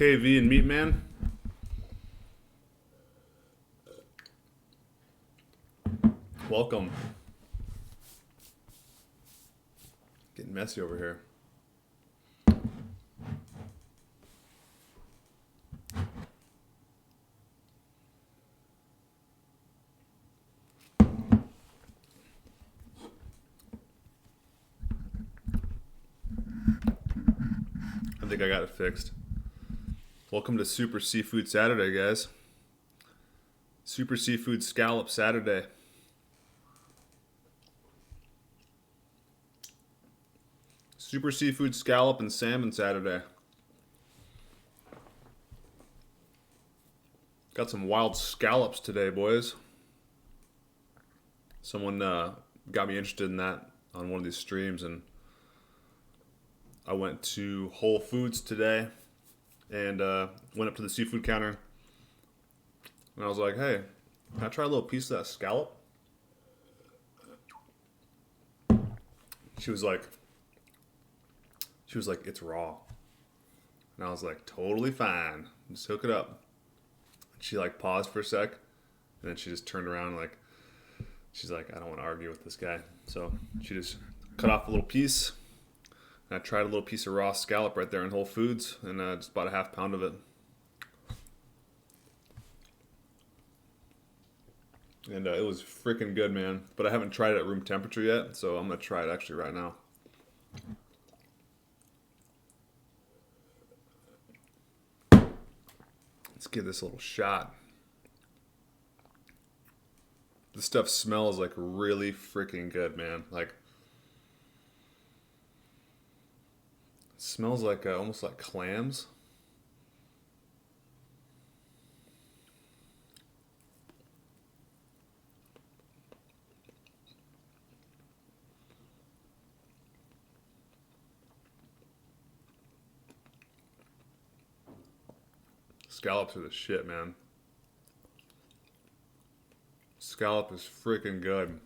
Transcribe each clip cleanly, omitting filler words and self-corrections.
KV and Meat Man. Welcome. Getting messy over here. I think I got it fixed. Welcome to Super Seafood Saturday, guys. Super Seafood Scallop Saturday. Super Seafood Scallop and Salmon Saturday. Got some wild scallops today, boys. Someone got me interested in that on one of these streams, and I went to Whole Foods today and went up to the seafood counter, and I was like, hey, can I try a little piece of that scallop? She was like, it's raw. And I was like, totally fine. Just hook it up. She like paused for a sec, and then she just turned around like, she's like, I don't want to argue with this guy. So she just cut off a little piece. And I tried a little piece of raw scallop right there in Whole Foods, and just bought a half pound of it. And it was freaking good, man. But I haven't tried it at room temperature yet, so I'm going to try it actually right now. Let's give this a little shot. This stuff smells like really freaking good, man. Like, it smells like almost like clams. Scallops are the shit, man. Scallop is freaking good.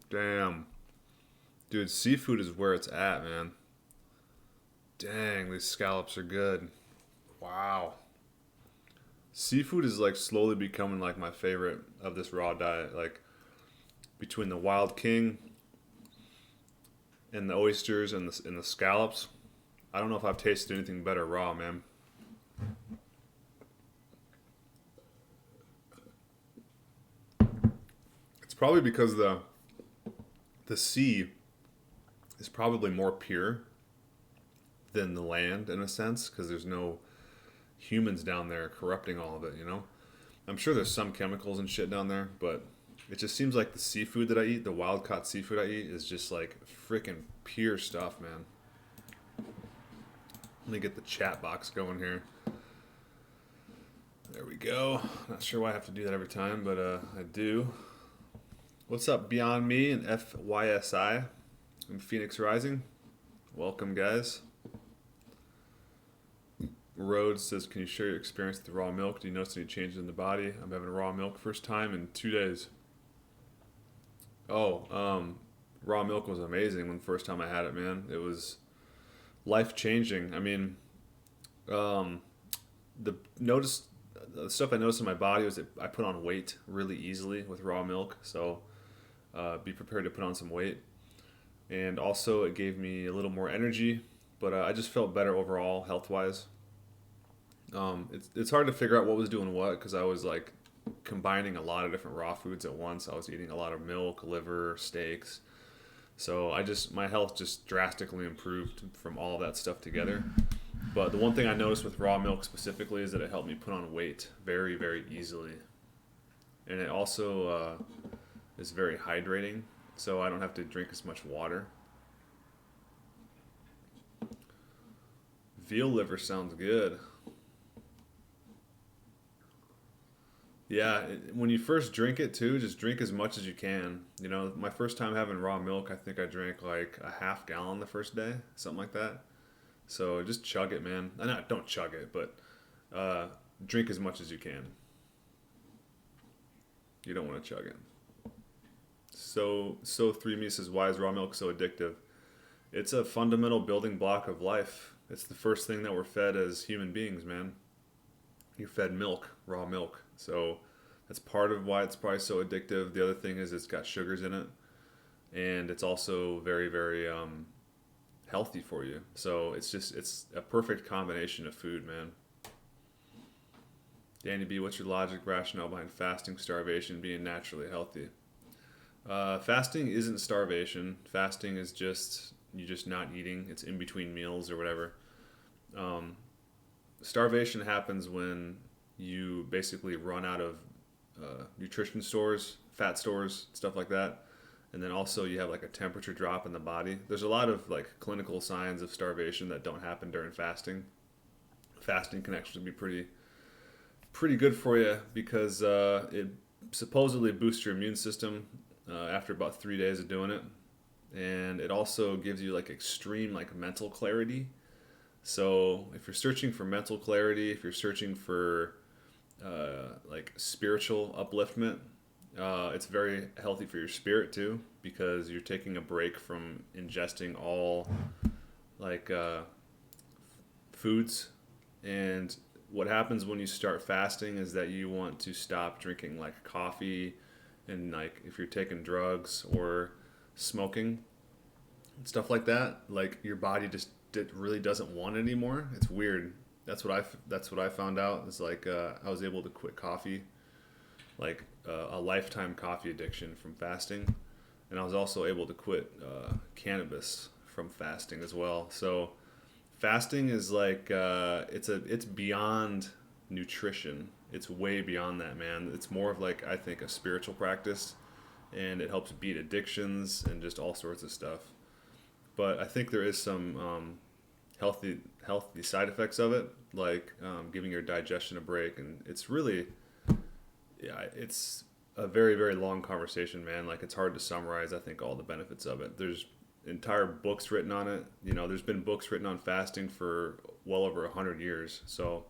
Damn. Dude, seafood is where it's at, man. Dang, these scallops are good. Wow. Seafood is like slowly becoming like my favorite of this raw diet. Like between the Wild King and the oysters and the scallops, I don't know if I've tasted anything better raw, man. It's probably because the sea is probably more pure than the land in a sense, because there's no humans down there corrupting all of it, you know? I'm sure there's some chemicals and shit down there, but it just seems like the seafood that I eat, the wild caught seafood I eat, is just like freaking pure stuff, man. Let me get the chat box going here. There we go. Not sure why I have to do that every time, but I do. What's up, Beyond Me and FYSI and Phoenix Rising? Welcome, guys. Rhodes says, can you share your experience with the raw milk? Do you notice any changes in the body? I'm having raw milk first time in 2 days. Oh, raw milk was amazing when the first time I had it, man. It was life-changing. I mean, the stuff I noticed in my body was that I put on weight really easily with raw milk, so be prepared to put on some weight. And also it gave me a little more energy, but I just felt better overall health-wise. It's hard to figure out what was doing what, because I was like combining a lot of different raw foods at once. I was eating a lot of milk, liver, steaks. So my health just drastically improved from all of that stuff together. But the one thing I noticed with raw milk specifically is that it helped me put on weight very, very easily. And it also is very hydrating, so I don't have to drink as much water. Veal liver sounds good. Yeah, when you first drink it too, just drink as much as you can. You know, my first time having raw milk, I think I drank like a half gallon the first day, something like that. So just chug it, man. Don't chug it, but drink as much as you can. You don't want to chug it. So 3 me says, why is raw milk so addictive? It's a fundamental building block of life. It's the first thing that we're fed as human beings, man. You're fed milk, raw milk. So that's part of why it's probably so addictive. The other thing is it's got sugars in it, and it's also very, very healthy for you. So it's a perfect combination of food, man. Danny B, what's your logic rationale behind fasting, starvation, being naturally healthy? Fasting isn't starvation. Fasting is just you just not eating. It's in between meals or whatever. Um, Starvation happens when you basically run out of nutrition stores, fat stores, stuff like that, and then also you have like a temperature drop in the body. There's a lot of like clinical signs of starvation that don't happen during fasting. Fasting can actually be pretty good for you because it supposedly boosts your immune system after about 3 days of doing it, and it also gives you like extreme like mental clarity. So if you're searching for mental clarity, if you're searching for like spiritual upliftment, it's very healthy for your spirit too because you're taking a break from ingesting all like foods. And what happens when you start fasting is that you want to stop drinking like coffee and like if you're taking drugs or smoking stuff like that, like your body just it really doesn't want it anymore. It's weird. That's what I found out. It's like I was able to quit coffee, like a lifetime coffee addiction from fasting, and I was also able to quit cannabis from fasting as well. So fasting is like it's beyond nutrition. It's way beyond that, man. It's more of like I think a spiritual practice, and it helps beat addictions and just all sorts of stuff. But I think there is some healthy side effects of it, like giving your digestion a break, and it's really yeah, it's a very very long conversation, man. Like it's hard to summarize. I think all the benefits of it. There's entire books written on it. You know, there's been books written on fasting for well over 100 years. So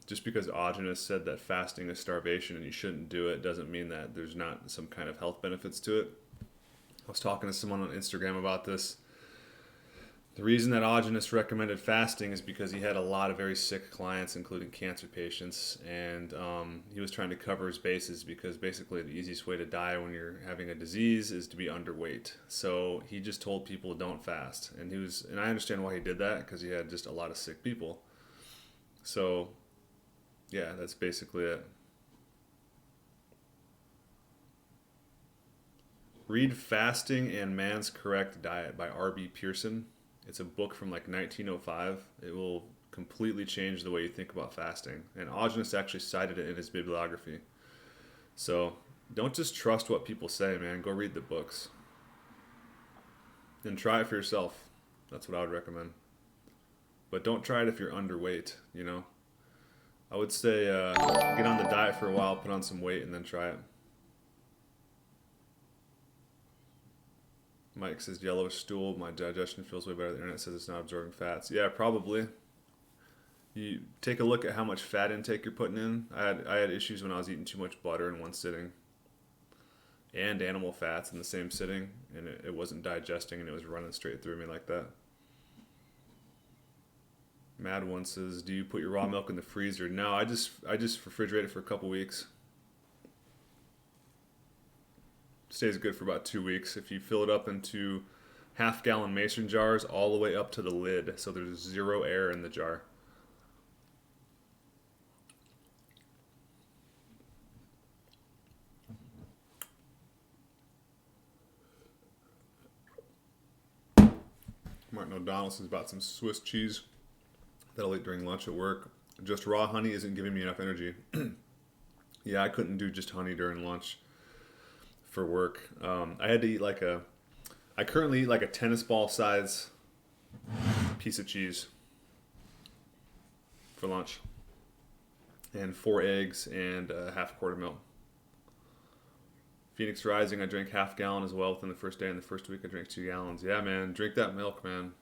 just because Augenis said that fasting is starvation and you shouldn't do it doesn't mean that there's not some kind of health benefits to it. I was talking to someone on Instagram about this. The reason that Augenis recommended fasting is because he had a lot of very sick clients, including cancer patients, and he was trying to cover his bases because basically the easiest way to die when you're having a disease is to be underweight. So he just told people don't fast, and I understand why he did that because he had just a lot of sick people. So yeah, that's basically it. Read Fasting and Man's Correct Diet by R.B. Pearson. It's a book from like 1905. It will completely change the way you think about fasting. And Augenis actually cited it in his bibliography. So don't just trust what people say, man. Go read the books. And try it for yourself. That's what I would recommend. But don't try it if you're underweight, you know? I would say get on the diet for a while, put on some weight, and then try it. Mike says yellowish stool. My digestion feels way better. The internet says it's not absorbing fats. Yeah, probably. You take a look at how much fat intake you're putting in. I had issues when I was eating too much butter in one sitting, and animal fats in the same sitting, and it wasn't digesting, and it was running straight through me like that. Mad One says, "Do you put your raw milk in the freezer?" No, I just refrigerate it for a couple weeks. Stays good for about 2 weeks. If you fill it up into half-gallon mason jars all the way up to the lid, so there's zero air in the jar. Martin O'Donnell says about some Swiss cheese that I'll eat during lunch at work. Just raw honey isn't giving me enough energy. Yeah, I couldn't do just honey during lunch for work. I had to eat I currently eat like a tennis ball size piece of cheese for lunch. And 4 eggs and a half quart of milk. Phoenix Rising, I drank half gallon as well within the first day. And the first week I drank 2 gallons. Yeah, man, drink that milk, man.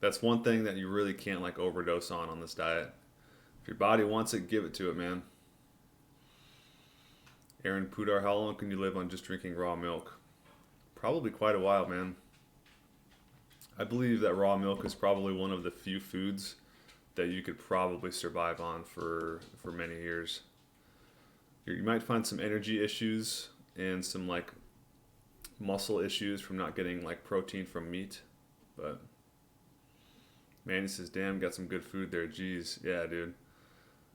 That's one thing that you really can't like overdose on this diet. If your body wants it, give it to it, man. Aaron Pudar, how long can you live on just drinking raw milk? Probably quite a while, man. I believe that raw milk is probably one of the few foods that you could probably survive on for many years. You might find some energy issues and some like muscle issues from not getting like protein from meat, but man, he says, "Damn, got some good food there." Jeez, yeah, dude.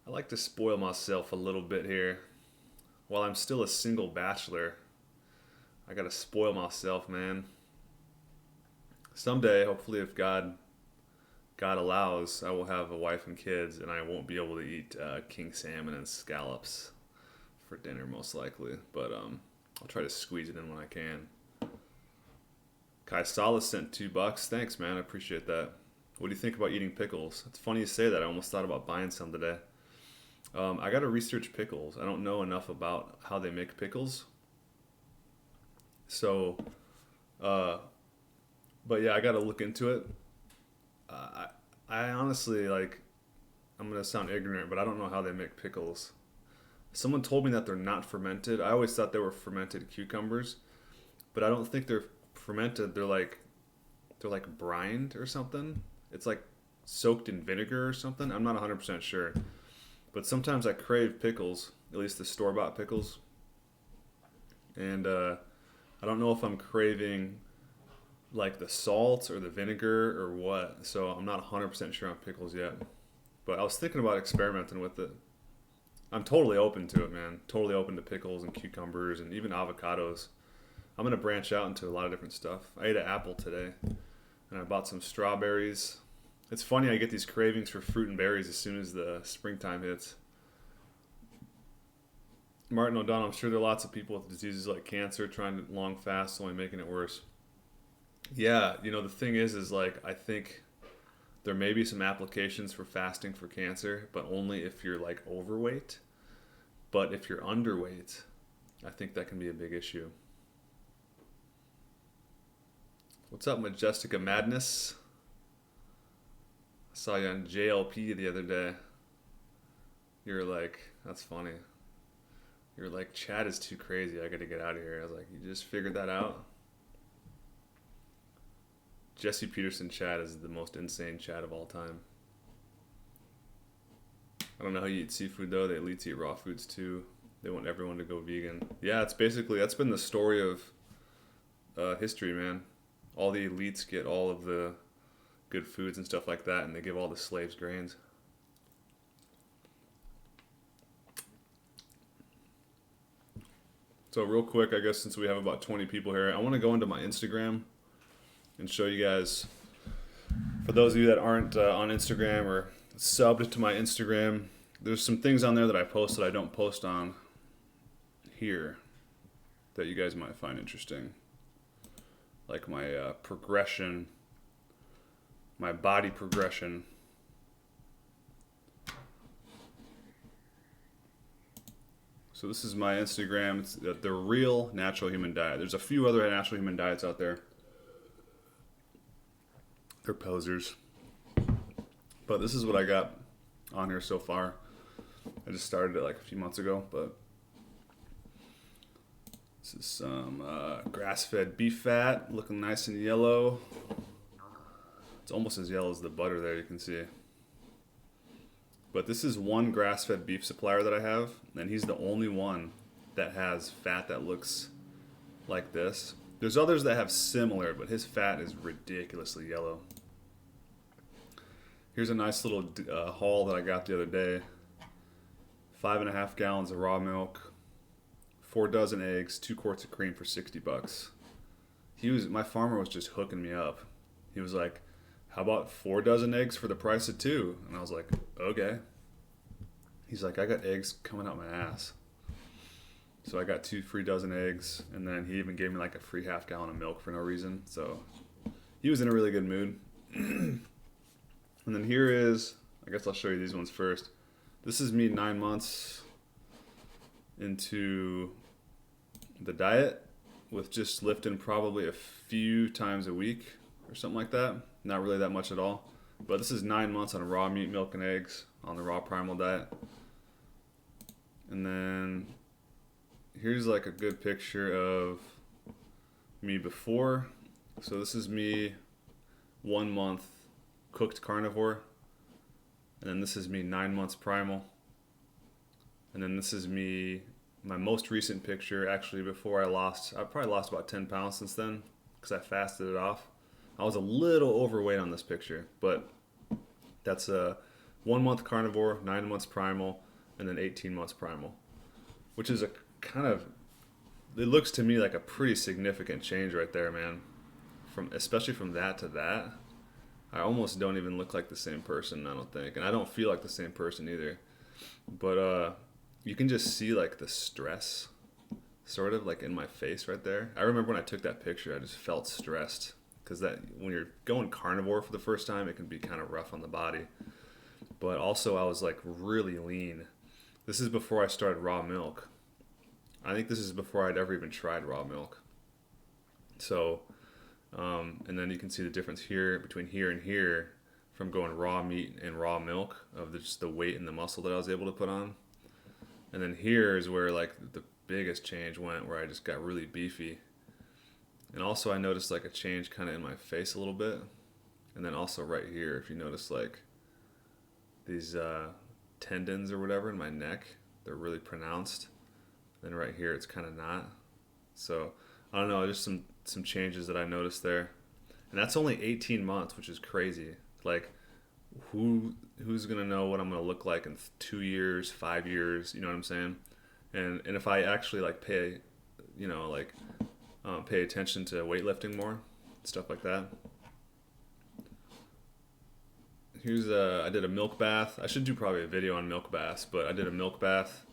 I like to spoil myself a little bit here. While I'm still a single bachelor, I gotta spoil myself, man. Someday, hopefully, if God allows, I will have a wife and kids, and I won't be able to eat king salmon and scallops for dinner, most likely. But I'll try to squeeze it in when I can. Kai Salas sent $2. Thanks, man. I appreciate that. What do you think about eating pickles? It's funny you say that. I almost thought about buying some today. I got to research pickles. I don't know enough about how they make pickles. So, but yeah, I got to look into it. I honestly, like, I'm going to sound ignorant, but I don't know how they make pickles. Someone told me that they're not fermented. I always thought they were fermented cucumbers, but I don't think they're fermented. They're like brined or something. It's like soaked in vinegar or something. I'm not 100% sure. But sometimes I crave pickles, at least the store-bought pickles. And I don't know if I'm craving like the salt or the vinegar or what. So I'm not 100% sure on pickles yet. But I was thinking about experimenting with it. I'm totally open to it, man. Totally open to pickles and cucumbers and even avocados. I'm going to branch out into a lot of different stuff. I ate an apple today, and I bought some strawberries. It's funny, I get these cravings for fruit and berries as soon as the springtime hits. Martin O'Donnell, I'm sure there are lots of people with diseases like cancer trying to long fast, only making it worse. Yeah, the thing is like, I think there may be some applications for fasting for cancer, but only if you're like overweight. But if you're underweight, I think that can be a big issue. What's up, Majestica Madness? I saw you on JLP the other day. You're like, that's funny. You're like, chat is too crazy. I gotta get out of here. I was like, you just figured that out? Jesse Peterson chat is the most insane chat of all time. I don't know how you eat seafood though. The elites eat raw foods too. They want everyone to go vegan. Yeah, it's basically, that's been the story of history, man. All the elites get all of the good foods and stuff like that, and they give all the slaves grains. So real quick, I guess since we have about 20 people here, I want to go into my Instagram and show you guys, for those of you that aren't on Instagram or subbed to my Instagram, there's some things on there that I post that I don't post on here that you guys might find interesting. Like my progression, my body progression. So this is my Instagram. It's the real natural human diet. There's a few other natural human diets out there. They're posers. But this is what I got on here so far. I just started it like a few months ago, but this is some grass-fed beef fat, looking nice and yellow. It's almost as yellow as the butter there, you can see. But this is one grass-fed beef supplier that I have, and he's the only one that has fat that looks like this. There's others that have similar, but his fat is ridiculously yellow. Here's a nice little haul that I got the other day. 5.5 gallons of raw milk, 4 dozen eggs, 2 quarts of cream for $60. My farmer was just hooking me up. He was like, how about 4 dozen eggs for the price of 2? And I was like, okay. He's like, I got eggs coming out my ass. So I got 2 free dozen eggs, and then he even gave me like a free half gallon of milk for no reason. So he was in a really good mood. And then here is, I guess I'll show you these ones first. This is me 9 months into the diet with just lifting probably a few times a week or something like that. Not really that much at all. But this is 9 months on raw meat, milk, and eggs on the raw primal diet. And then here's like a good picture of me before. So this is me 1 month cooked carnivore. And then this is me 9 months primal. And then this is me, my most recent picture, actually before I probably lost about 10 pounds since then because I fasted it off. I was a little overweight on this picture, but that's a 1 month carnivore, 9 months primal, and then 18 months primal, which is a kind of, it looks to me like a pretty significant change right there, man. Especially from that to that, I almost don't even look like the same person, I don't think, and I don't feel like the same person either. But you can just see like the stress, sort of like in my face right there. I remember when I took that picture, I just felt stressed because that when you're going carnivore for the first time, it can be kind of rough on the body. But also, I was like really lean. This is before I started raw milk. I think this is before I'd ever even tried raw milk. So, and then you can see the difference here between here and here from going raw meat and raw milk of just the weight and the muscle that I was able to put on. And then here is where like the biggest change went, where I just got really beefy. And also I noticed like a change kind of in my face a little bit. And then also right here, if you notice like these tendons or whatever in my neck, they're really pronounced. Then right here it's kind of not. So I don't know, just some changes that I noticed there. And that's only 18 months, which is crazy. Like who's gonna know what I'm gonna look like in 2 years, 5 years, you know what I'm saying? And if I actually like pay attention to weightlifting more, stuff like that. Here's I did a milk bath. I should do probably a video on milk baths, but I did a milk bath,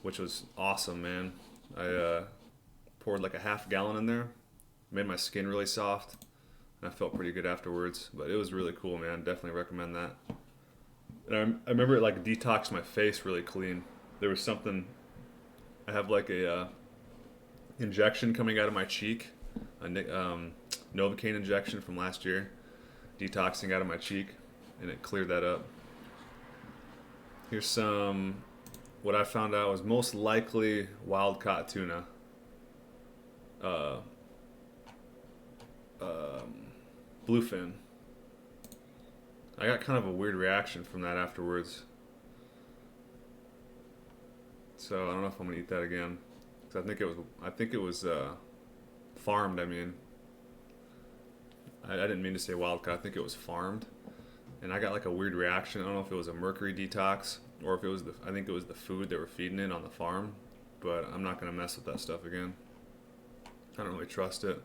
which was awesome, man. I poured like a half gallon in there, made my skin really soft, and I felt pretty good afterwards. But it was really cool, man. Definitely recommend that. And I remember it like detoxed my face really clean. There was something, I have like a injection coming out of my cheek, a Novocaine injection from last year, detoxing out of my cheek, and it cleared that up. Here's some, what I found out was most likely wild caught tuna. Bluefin. I got kind of a weird reaction from that afterwards. So I don't know if I'm gonna eat that again. 'Cause I think it was farmed. I mean, I didn't mean to say wild caught. I think it was farmed, and I got like a weird reaction. I don't know if it was a mercury detox or if it was I think it was the food they were feeding it on the farm. But I'm not gonna mess with that stuff again. I don't really trust it.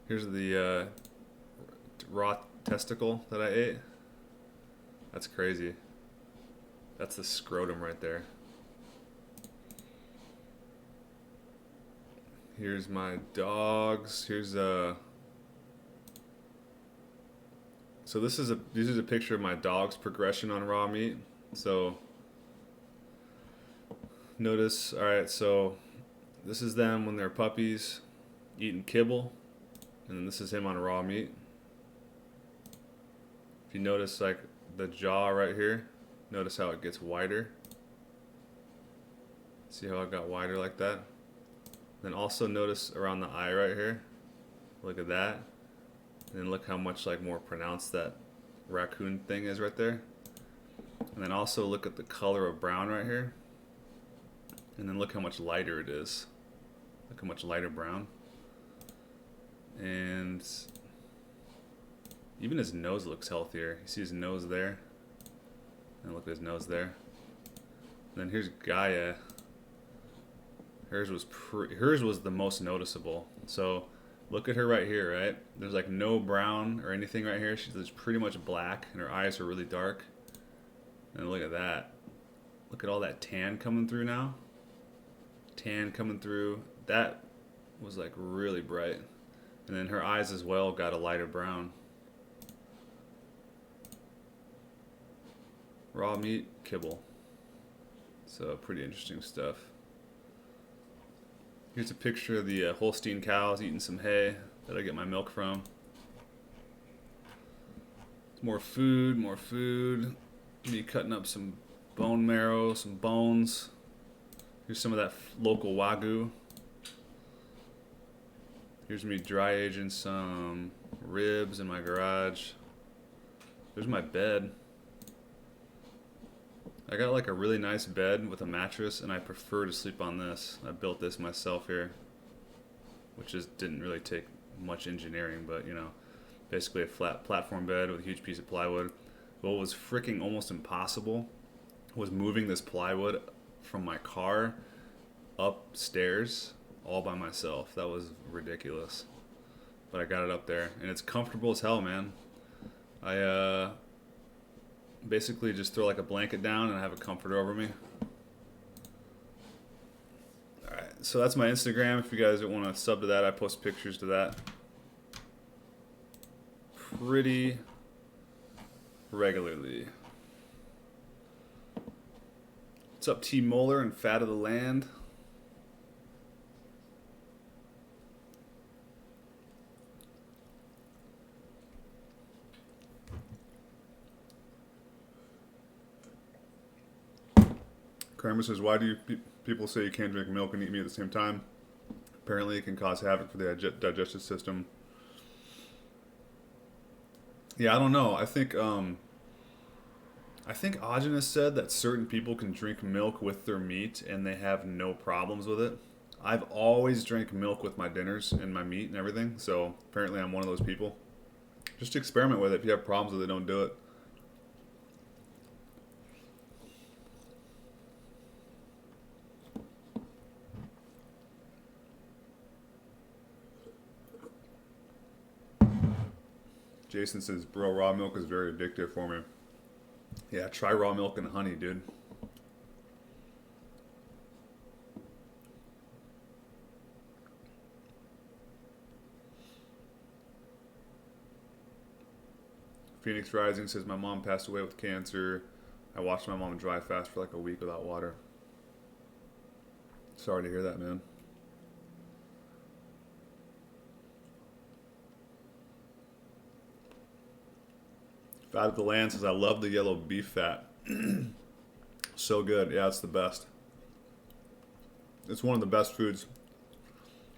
Here's the raw testicle that I ate. That's crazy. That's the scrotum right there. Here's my dogs. Here's so this is a picture of my dog's progression on raw meat. So notice, all right, so this is them when they're puppies eating kibble, and then this is him on raw meat. If you notice like the jaw right here, notice how it gets wider. See how it got wider like that? Then also notice around the eye right here. Look at that. And then look how much like more pronounced that raccoon thing is right there. And then also look at the color of brown right here. And then look how much lighter it is. Look how much lighter brown. And even his nose looks healthier. You see his nose there? And look at his nose there. And then here's Gaia. Hers was the most noticeable. So look at her right here, right? There's like no brown or anything right here. She's pretty much black, and her eyes are really dark. And look at that. Look at all that tan coming through now. Tan coming through. That was like really bright. And then her eyes as well got a lighter brown. Raw meat, kibble. So pretty interesting stuff. Here's a picture of the Holstein cows eating some hay that I get my milk from. More food, more food. Me cutting up some bone marrow, some bones. Here's some of that local Wagyu. Here's me dry aging some ribs in my garage. There's my bed. I got like a really nice bed with a mattress, and I prefer to sleep on this. I built this myself here, which just didn't really take much engineering, but you know, basically a flat platform bed with a huge piece of plywood. What was freaking almost impossible was moving this plywood from my car upstairs all by myself. That was ridiculous. But I got it up there, and it's comfortable as hell, man. I basically just throw like a blanket down and I have a comforter over me. Alright, so that's my Instagram. If you guys want to sub to that, I post pictures to that pretty regularly. What's up, T. Moeller and Fat of the Land? Kramer says, why do people say you can't drink milk and eat meat at the same time? Apparently it can cause havoc for the digestive system. Yeah, I don't know. I think Agenus said that certain people can drink milk with their meat and they have no problems with it. I've always drank milk with my dinners and my meat and everything, so apparently I'm one of those people. Just experiment with it. If you have problems with it, don't do it. Jason says, bro, raw milk is very addictive for me. Yeah, try raw milk and honey, dude. Phoenix Rising says, my mom passed away with cancer. I watched my mom dry fast for like a week without water. Sorry to hear that, man. Fat of the Land says, I love the yellow beef fat. So good. Yeah, it's the best. It's one of the best foods.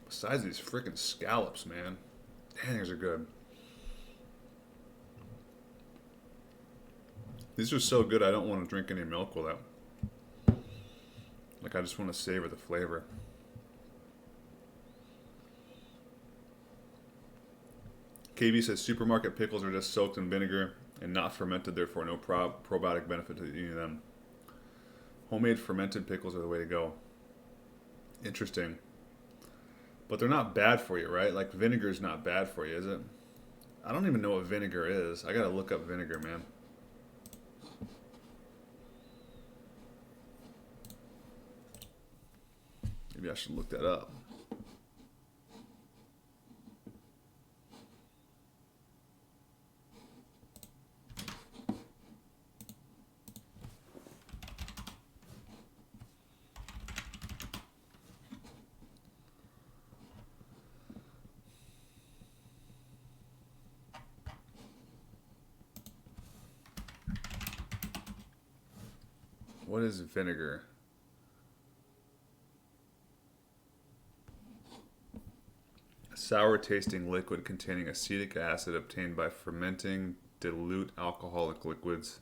Besides these freaking scallops, man. Dang, these are good. These are so good, I don't want to drink any milk with it. Like, I just want to savor the flavor. KB says, supermarket pickles are just soaked in vinegar and not fermented, therefore no probiotic benefit to eating them. Homemade fermented pickles are the way to go. Interesting. But they're not bad for you, right? Like, vinegar is not bad for you, is it? I don't even know what vinegar is. I gotta look up vinegar, man. Maybe I should look that up. What is vinegar? A sour tasting liquid containing acetic acid obtained by fermenting dilute alcoholic liquids,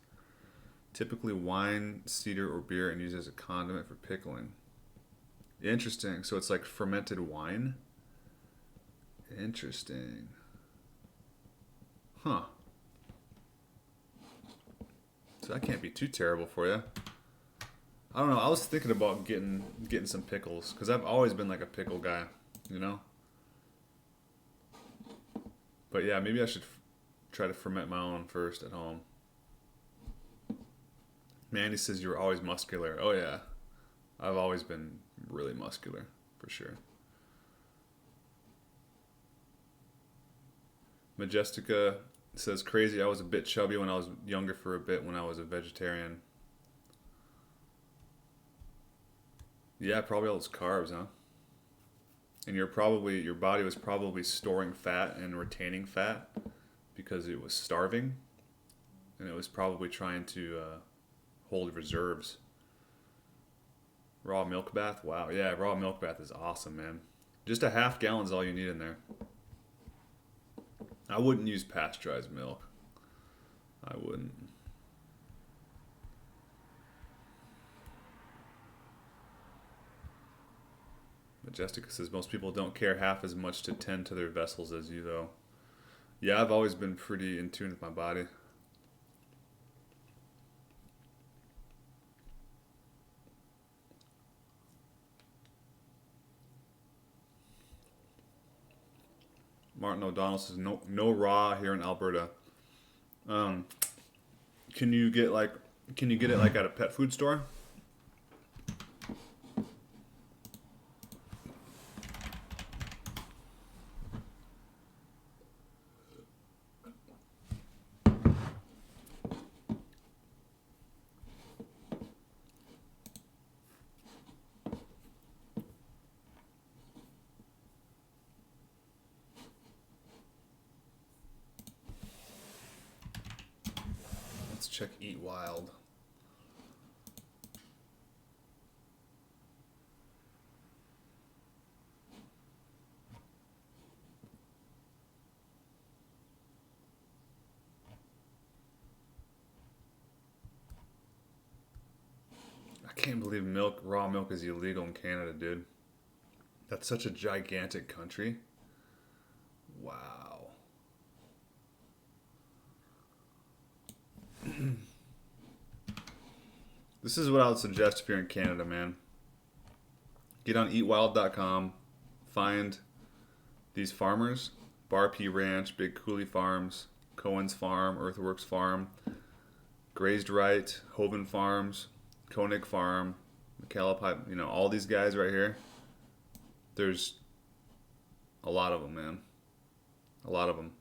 typically wine, cider, or beer, and used as a condiment for pickling. Interesting. So it's like fermented wine? Interesting. Huh. So that can't be too terrible for you. I don't know. I was thinking about getting some pickles because I've always been like a pickle guy, you know. But yeah, maybe I should try to ferment my own first at home. Mandy says you were always muscular. Oh yeah, I've always been really muscular for sure. Majestica says crazy. I was a bit chubby when I was younger for a bit when I was a vegetarian. Yeah, probably all those carbs, huh? And your body was probably storing fat and retaining fat because it was starving, and it was probably trying to hold reserves. Raw milk bath, wow, yeah, raw milk bath is awesome, man. Just a half gallon's all you need in there. I wouldn't use pasteurized milk. I wouldn't. Majestica says most people don't care half as much to tend to their vessels as you, though. Yeah, I've always been pretty in tune with my body. Martin O'Donnell says no raw here in Alberta. Um, can you get it like at a pet food store? Let's check Eat Wild. I can't believe raw milk is illegal in Canada, dude. That's such a gigantic country. Wow. This is what I would suggest if you're in Canada, man. Get on eatwild.com, find these farmers, Bar P Ranch, Big Coulee Farms, Cohen's Farm, Earthworks Farm, Grazed Right, Hoven Farms, Koenig Farm, McAlpine, all these guys right here. There's a lot of them, man. A lot of them.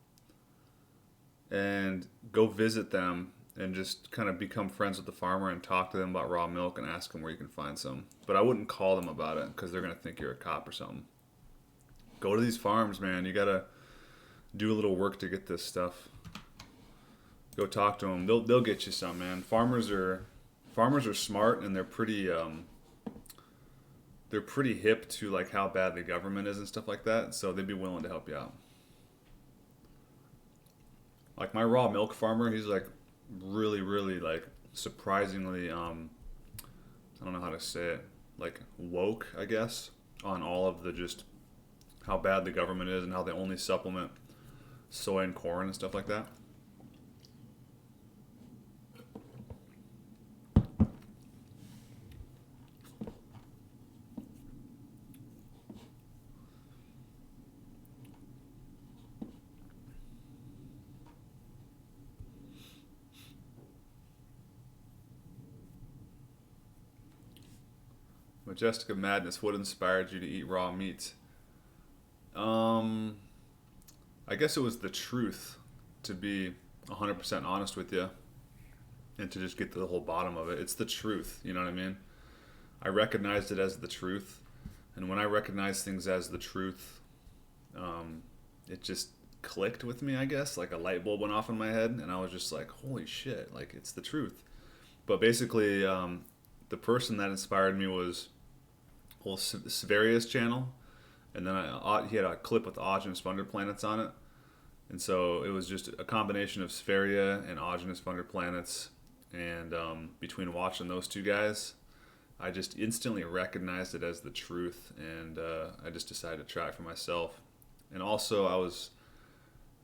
And go visit them and just kind of become friends with the farmer and talk to them about raw milk and ask them where you can find some. But I wouldn't call them about it because they're going to think you're a cop or something. Go to these farms, man. You got to do a little work to get this stuff. Go talk to them. They'll get you some, man. Farmers are smart, and they're pretty hip to like how bad the government is and stuff like that. So they'd be willing to help you out. Like my raw milk farmer, he's like really, really like surprisingly, I don't know how to say it, like woke, I guess, on all of the just how bad the government is and how they only supplement soy and corn and stuff like that. Majestica Madness, what inspired you to eat raw meats? I guess it was the truth, to be 100% honest with you, and to just get to the whole bottom of it. It's the truth, you know what I mean? I recognized it as the truth, and when I recognize things as the truth, it just clicked with me, I guess. Like a light bulb went off in my head, and I was just like, holy shit, like it's the truth. But basically, the person that inspired me was Severia's channel, and then he had a clip with Autogenous Funder Planets on it, and so it was just a combination of Severia and Autogenous Funder Planets, and between watching those two guys, I just instantly recognized it as the truth, and I just decided to try it for myself. And also,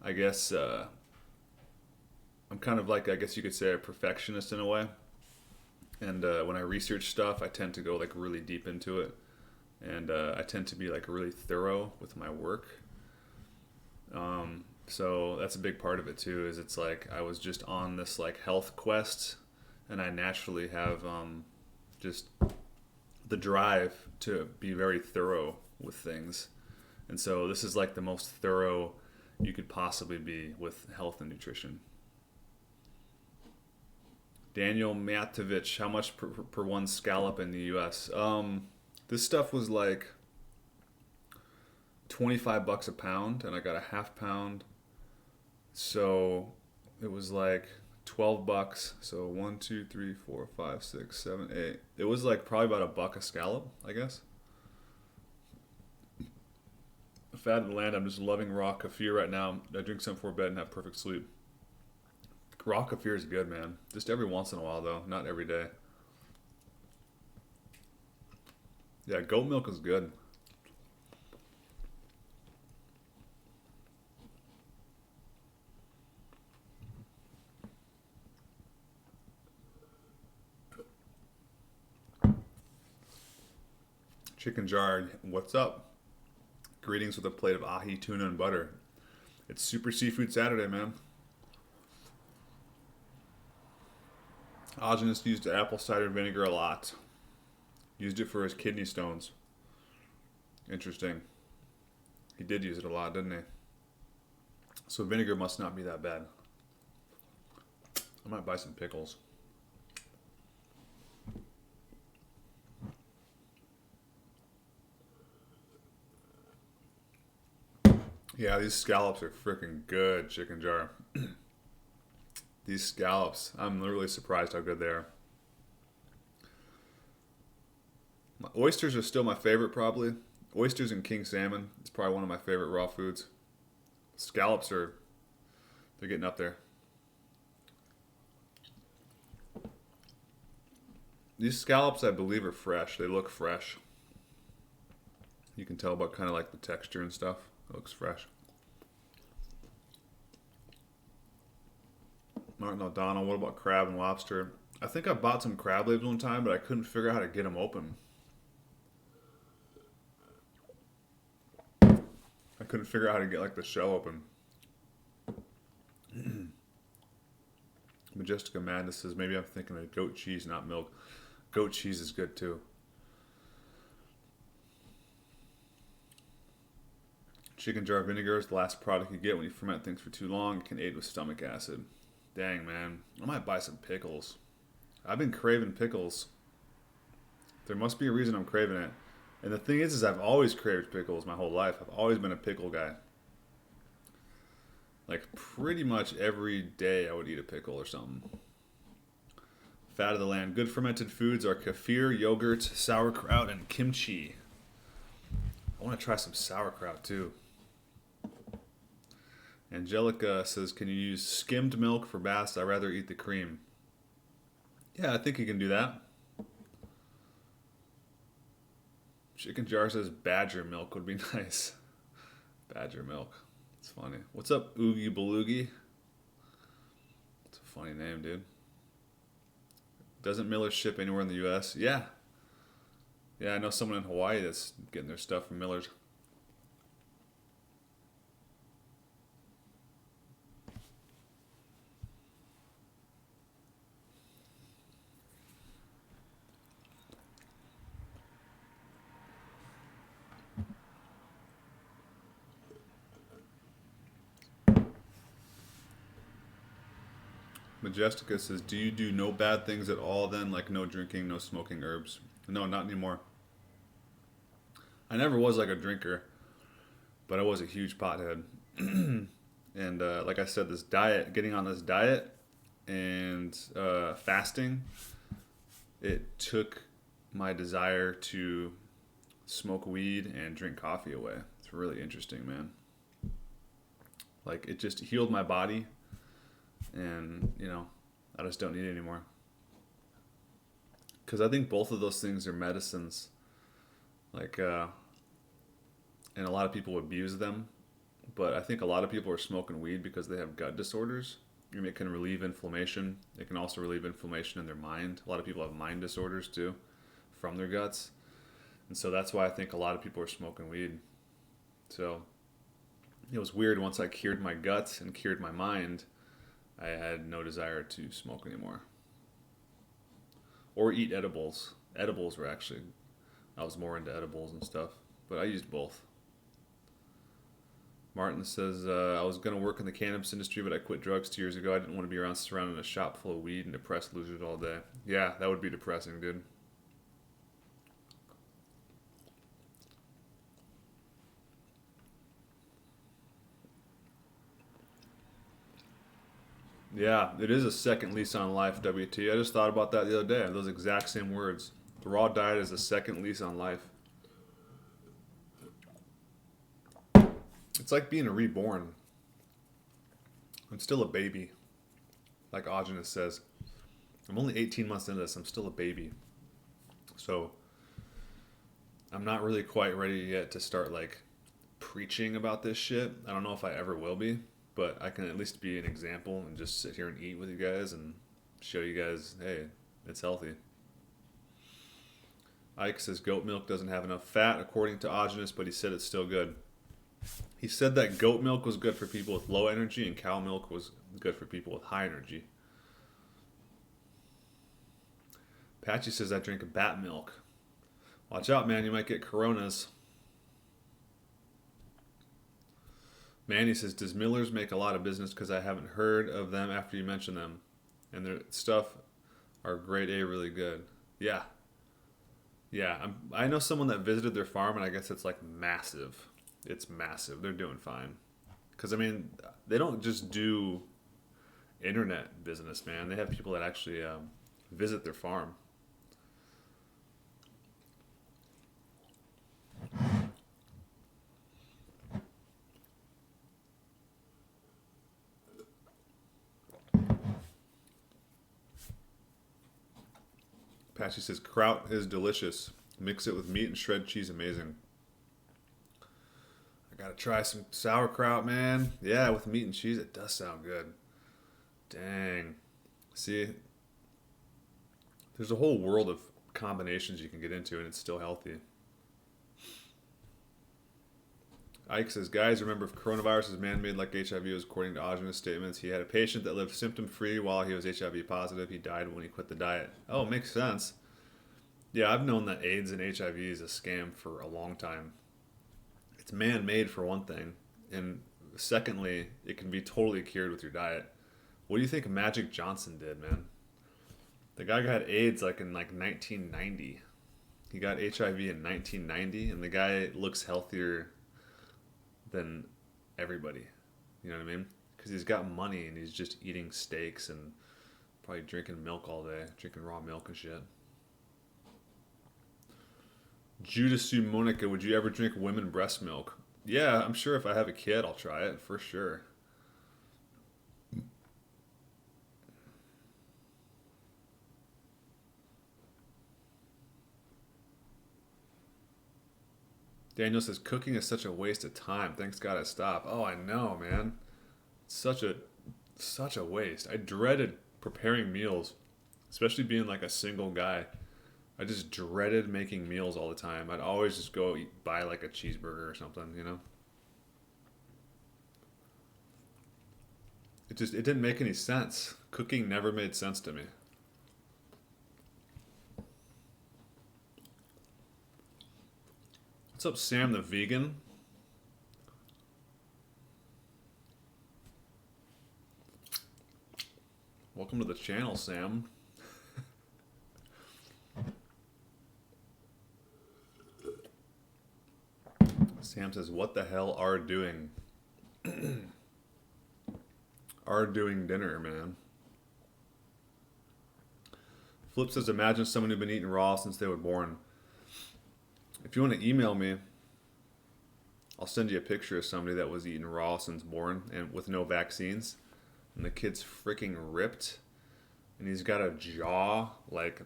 I guess, I'm kind of like, I guess you could say, a perfectionist in a way. And when I research stuff, I tend to go like really deep into it, and I tend to be like really thorough with my work. So that's a big part of it too. Is it's like I was just on this like health quest, and I naturally have just the drive to be very thorough with things, and so this is like the most thorough you could possibly be with health and nutrition. Daniel Matovich, how much per one scallop in the U.S.? This stuff was like $25 a pound, and I got a half pound, so it was like $12. So 1, 2, 3, 4, 5, 6, 7, 8. It was like probably about $1 a scallop, I guess. Fat of the land, I'm just loving raw kefir right now. I drink some before bed and have perfect sleep. Raw kefir is good, man. Just every once in a while, though. Not every day. Yeah, goat milk is good. Chicken jar, what's up? Greetings with a plate of ahi, tuna, and butter. It's Super Seafood Saturday, man. Ogenus used apple cider vinegar a lot. Used it for his kidney stones. Interesting. He did use it a lot, didn't he? So vinegar must not be that bad. I might buy some pickles. Yeah, these scallops are freaking good, chicken jar. These scallops, I'm literally surprised how good they are. My oysters are still my favorite, probably. Oysters and king salmon, it's probably one of my favorite raw foods. Scallops are, they're getting up there. These scallops, I believe, are fresh. They look fresh. You can tell about kind of like the texture and stuff. It looks fresh. Martin O'Donnell, what about crab and lobster? I think I bought some crab legs one time, but I couldn't figure out how to get them open. I couldn't figure out how to get like the shell open. Majestica Madness says maybe I'm thinking of goat cheese, not milk. Goat cheese is good too. Chicken jar vinegar is the last product you get when you ferment things for too long. It can aid with stomach acid. Dang, man. I might buy some pickles. I've been craving pickles. There must be a reason I'm craving it. And the thing is I've always craved pickles my whole life. I've always been a pickle guy. Like, pretty much every day I would eat a pickle or something. Fat of the land. Good fermented foods are kefir, yogurt, sauerkraut, and kimchi. I want to try some sauerkraut, too. Angelica says, can you use skimmed milk for baths? I'd rather eat the cream. Yeah, I think you can do that. Chicken jar says badger milk would be nice. Badger milk. It's funny. What's up, Oogie Belugi? It's a funny name, dude. Doesn't Miller's ship anywhere in the U.S.? Yeah. Yeah, I know someone in Hawaii that's getting their stuff from Miller's. Majestica says, do you do no bad things at all then? Like no drinking, no smoking herbs? No, not anymore. I never was like a drinker, but I was a huge pothead. And like I said, this diet, getting on this diet and fasting, it took my desire to smoke weed and drink coffee away. It's really interesting, man. Like, it just healed my body. And, you know, I just don't need it anymore. Because I think both of those things are medicines. Like, and a lot of people abuse them. But I think a lot of people are smoking weed because they have gut disorders. And it can relieve inflammation. It can also relieve inflammation in their mind. A lot of people have mind disorders, too, from their guts. And so that's why I think a lot of people are smoking weed. So it was weird once I cured my guts and cured my mind. I had no desire to smoke anymore. Or eat edibles. Edibles were actually, I was more into edibles and stuff. But I used both. Martin says, I was going to work in the cannabis industry, but I quit drugs 2 years ago. I didn't want to be around surrounded in a shop full of weed and depressed losers all day. Yeah, that would be depressing, dude. Yeah, it is a second lease on life, WT. I just thought about that the other day. Those exact same words. The raw diet is a second lease on life. It's like being reborn. I'm still a baby, like Augenus says. I'm only 18 months into this. I'm still a baby. So I'm not really quite ready yet to start like preaching about this shit. I don't know if I ever will be, but I can at least be an example and just sit here and eat with you guys and show you guys, hey, it's healthy. Ike says goat milk doesn't have enough fat according to Augenus, but he said it's still good. He said that goat milk was good for people with low energy and cow milk was good for people with high energy. Patchy says I drink bat milk. Watch out, man, you might get coronas. Manny says, does Miller's make a lot of business because I haven't heard of them after you mention them? And their stuff are grade A really good. Yeah. Yeah, I know someone that visited their farm and I guess it's like massive. It's massive. They're doing fine. Because, I mean, they don't just do internet business, man. They have people that actually visit their farm. Patchy says, kraut is delicious. Mix it with meat and shred cheese, amazing. I gotta try some sauerkraut, man. Yeah, with meat and cheese, it does sound good. Dang. See, there's a whole world of combinations you can get into and it's still healthy. Ike says, guys, remember if coronavirus is man-made like HIV was according to Augenus statements, he had a patient that lived symptom-free while he was HIV positive. He died when he quit the diet. Oh, makes sense. Yeah, I've known that AIDS and HIV is a scam for a long time. It's man-made for one thing, and secondly, it can be totally cured with your diet. What do you think Magic Johnson did, man? The guy got AIDS like in 1990. He got HIV in 1990, and the guy looks healthier than everybody. You know what I mean? Because he's got money and he's just eating steaks and probably drinking milk all day, drinking raw milk and shit. Judas Sue Monica, would you ever drink women breast milk? Yeah, I'm sure if I have a kid, I'll try it for sure. Daniel says, cooking is such a waste of time. Thanks God I stopped. Oh, I know, man. Such a waste. I dreaded preparing meals, especially being like a single guy. I just dreaded making meals all the time. I'd always just go buy like a cheeseburger or something, you know? It didn't make any sense. Cooking never made sense to me. What's up, Sam the vegan? Welcome to the channel, Sam. Sam says, what the hell are doing? Are doing dinner, man. Flip says, imagine someone who'd been eating raw since they were born. If you want to email me, I'll send you a picture of somebody that was eating raw since born and with no vaccines. And the kid's freaking ripped. And he's got a jaw like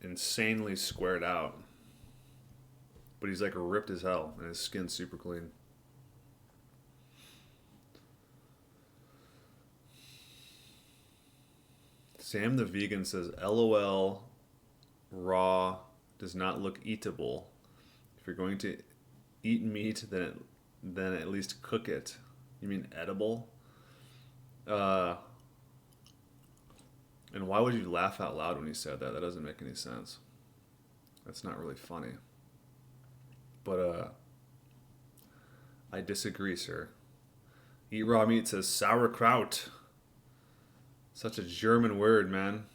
insanely squared out. But he's like ripped as hell and his skin's super clean. Sam the vegan says, LOL, raw does not look eatable. If you're going to eat meat, then at least cook it. You mean edible? And why would you laugh out loud when you said that? That doesn't make any sense. That's not really funny. But I disagree, sir. Eat raw meat says sauerkraut. Such a German word, man.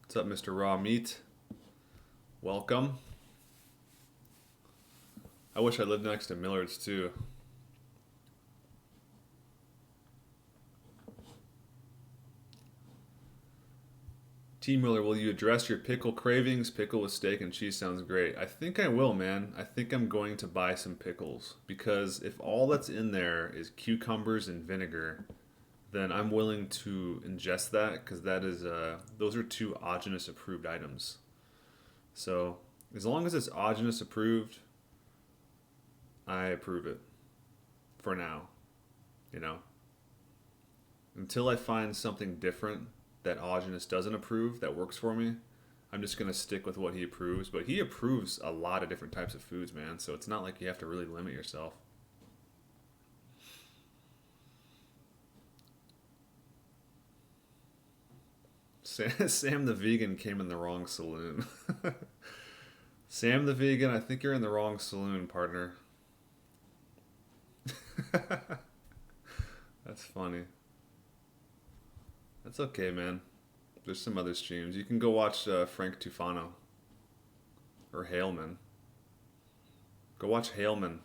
What's up, Mr. Raw Meat? Welcome. I wish I lived next to Millard's too. T. Miller, will you address your pickle cravings? Pickle with steak and cheese sounds great. I think I will, man. I think I'm going to buy some pickles because if all that's in there is cucumbers and vinegar, then I'm willing to ingest that because that is those are two Agenus approved items. So as long as it's Agenus approved, I approve it for now. You know, until I find something different that Agenus doesn't approve that works for me, I'm just gonna stick with what he approves. But he approves a lot of different types of foods, man. So it's not like you have to really limit yourself. Sam the vegan came in the wrong saloon. Sam the vegan, I think you're in the wrong saloon, partner. That's funny. That's okay, man. There's some other streams. You can go watch Frank Tufano or Haleman. Go watch Haleman.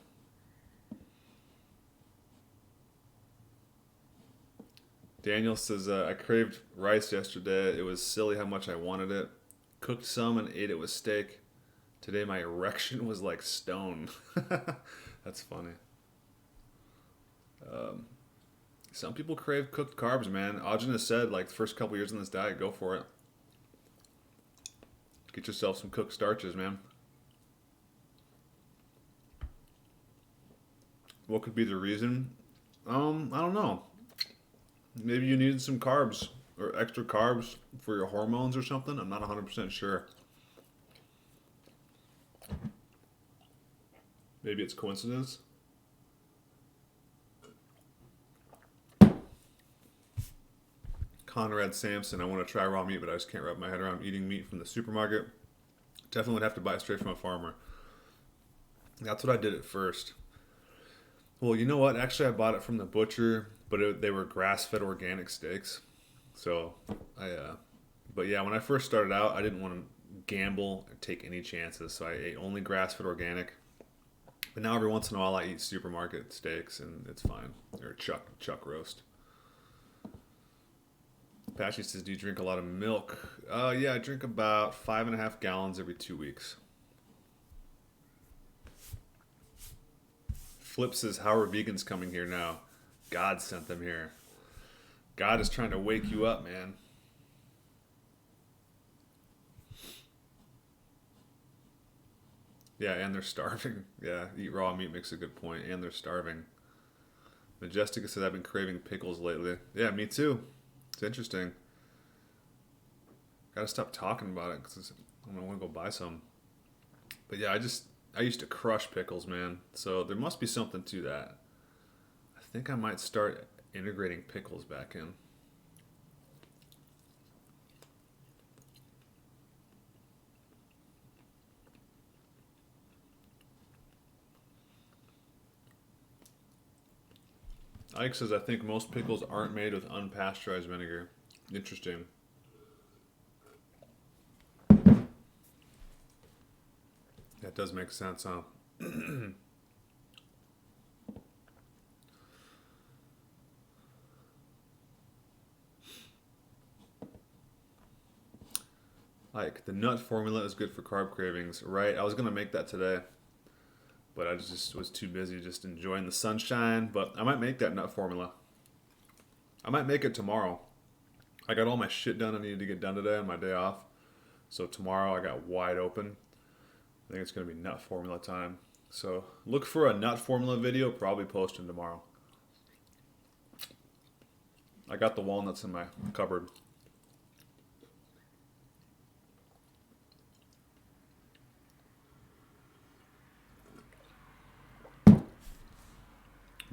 Daniel says, I craved rice yesterday. It was silly how much I wanted it. Cooked some and ate it with steak. Today my erection was like stone. That's funny. Some people crave cooked carbs, man. Agenus said, like, the first couple years on this diet, go for it. Get yourself some cooked starches, man. What could be the reason? I don't know. Maybe you needed some carbs or extra carbs for your hormones or something. I'm not 100% sure. Maybe it's coincidence. Conrad Sampson, I want to try raw meat, but I just can't wrap my head around eating meat from the supermarket. Definitely would have to buy it straight from a farmer. That's what I did at first. Well, you know what? Actually, I bought it from the butcher, but they were grass-fed organic steaks. So, but yeah, when I first started out, I didn't want to gamble or take any chances. So I ate only grass-fed organic. But now every once in a while, I eat supermarket steaks, and it's fine. Or chuck roast. Patchy says, do you drink a lot of milk? Yeah, I drink about 5.5 gallons every 2 weeks. Flip says, how are vegans coming here now? God sent them here. God is trying to wake you up, man. Yeah, and they're starving. Yeah, eat raw meat makes a good point. And they're starving. Majestica says, I've been craving pickles lately. Yeah, me too. It's interesting. Gotta stop talking about it because I want to go buy some. But yeah, I used to crush pickles, man. So there must be something to that. I think I might start integrating pickles back in. Ike says, I think most pickles aren't made with unpasteurized vinegar. Interesting. That does make sense, huh? Like, the nut formula is good for carb cravings, right? I was going to make that today, but I just was too busy just enjoying the sunshine. But I might make that nut formula. I might make it tomorrow. I got all my shit done I needed to get done today on my day off. So tomorrow I got wide open. I think it's going to be nut formula time. So look for a nut formula video, probably posting tomorrow. I got the walnuts in my cupboard.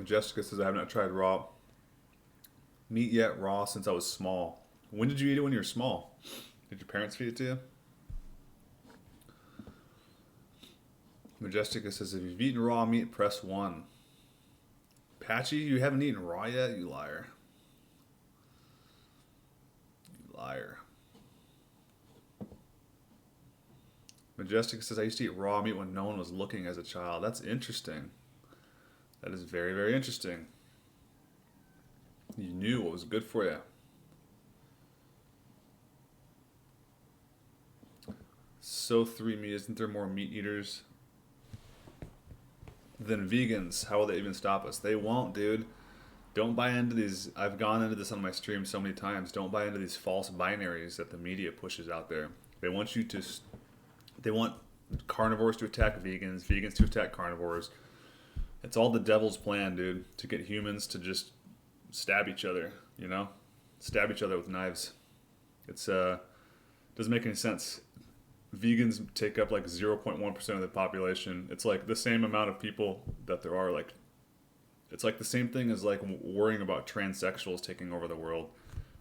Jessica says, I have not tried raw meat yet, raw since I was small. When did you eat it when you were small? Did your parents feed it to you? Majestica says, if you've eaten raw meat, press 1. Patchy, you haven't eaten raw yet? You liar. You liar. Majestica says, I used to eat raw meat when no one was looking as a child. That's interesting. That is very, very interesting. You knew what was good for you. so 3 meat. Isn't there more meat eaters than vegans? How will they even stop us? They won't, dude. Don't buy into these. I've gone into this on my stream so many times. Don't buy into these false binaries that the media pushes out there. They want you to. They want carnivores to attack vegans, vegans to attack carnivores. It's all the devil's plan, dude, to get humans to just stab each other, you know? Stab each other with knives. It's doesn't make any sense. Vegans take up like 0.1% of the population. It's like the same amount of people that there are like it's like the same thing as like worrying about transsexuals taking over the world.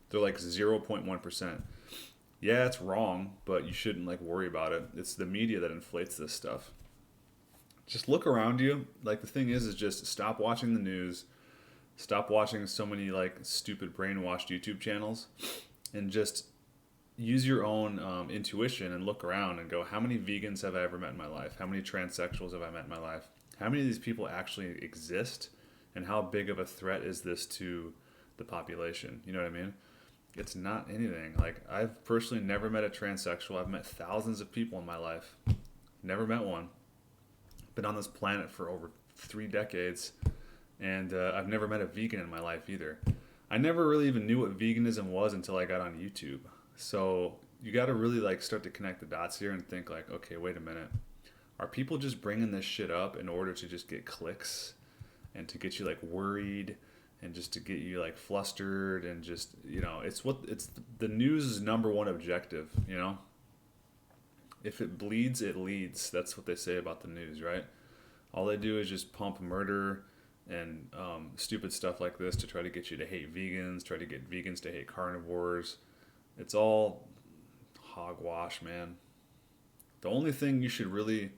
They're like 0.1%. Yeah, it's wrong, but you shouldn't like worry about it. It's the media that inflates this stuff. Just look around you. Like the thing is just stop watching the news. Stop watching so many like stupid brainwashed YouTube channels, and just use your own intuition and look around and go, how many vegans have I ever met in my life? How many transsexuals have I met in my life? How many of these people actually exist? And how big of a threat is this to the population? You know what I mean? It's not anything. Like, I've personally never met a transsexual. I've met thousands of people in my life. Never met one. Been on this planet for over 3 decades. And I've never met a vegan in my life either. I never really even knew what veganism was until I got on YouTube. So you got to really like start to connect the dots here and think like, okay, wait a minute. Are people just bringing this shit up in order to just get clicks and to get you like worried and just to get you like flustered and just, you know, it's the news' number one objective, you know? If it bleeds, it leads. That's what they say about the news, right? All they do is just pump murder and stupid stuff like this to try to get you to hate vegans, try to get vegans to hate carnivores. It's all hogwash, man. The only thing you should really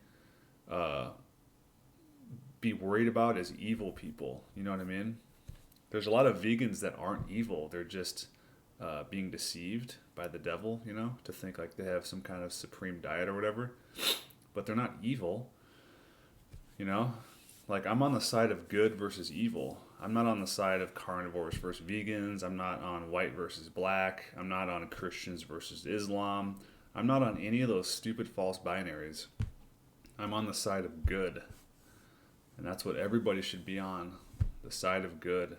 be worried about is evil people. You know what I mean? There's a lot of vegans that aren't evil. They're just being deceived by the devil, you know, to think like they have some kind of supreme diet or whatever. But they're not evil, you know? Like, I'm on the side of good versus evil. I'm not on the side of carnivores versus vegans. I'm not on white versus black. I'm not on Christians versus Islam. I'm not on any of those stupid false binaries. I'm on the side of good. And that's what everybody should be on, the side of good.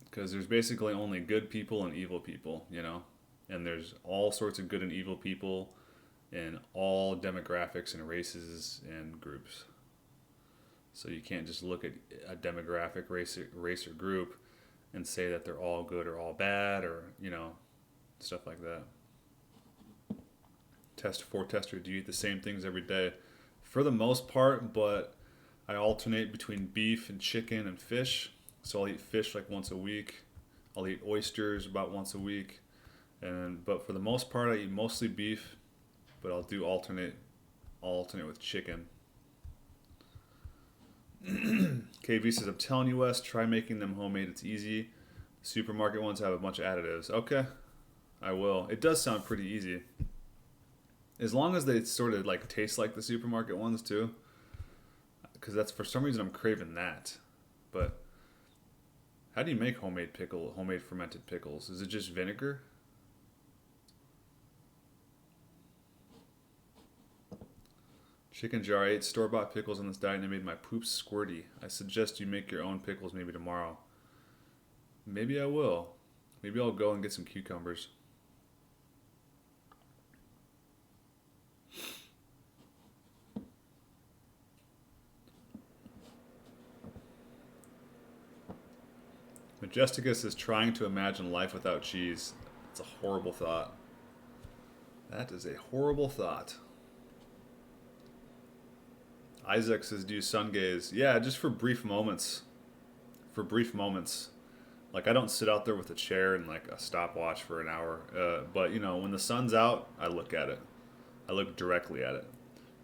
Because there's basically only good people and evil people, you know? And there's all sorts of good and evil people in all demographics and races and groups. So you can't just look at a demographic, race or group and say that they're all good or all bad or, you know, stuff like that. Tester, do you eat the same things every day? For the most part, but I alternate between beef and chicken and fish. So I'll eat fish like once a week. I'll eat oysters about once a week. But for the most part, I eat mostly beef, but I'll alternate with chicken. KV says, I'm telling you, Wes, try making them homemade. It's easy. Supermarket ones have a bunch of additives. Okay, I will. It does sound pretty easy. As long as they sort of like taste like the supermarket ones too. Because that's, for some reason, I'm craving that. But how do you make homemade fermented pickles? Is it just vinegar? Chicken jar. I ate store-bought pickles on this diet and it made my poops squirty. I suggest you make your own pickles maybe tomorrow. Maybe I will. Maybe I'll go and get some cucumbers. Majesticus is trying to imagine life without cheese. It's a horrible thought. That is a horrible thought. Isaac says, do you sun gaze? Yeah, just for brief moments. For brief moments. Like, I don't sit out there with a chair and like a stopwatch for an hour. But, you know, when the sun's out, I look at it. I look directly at it.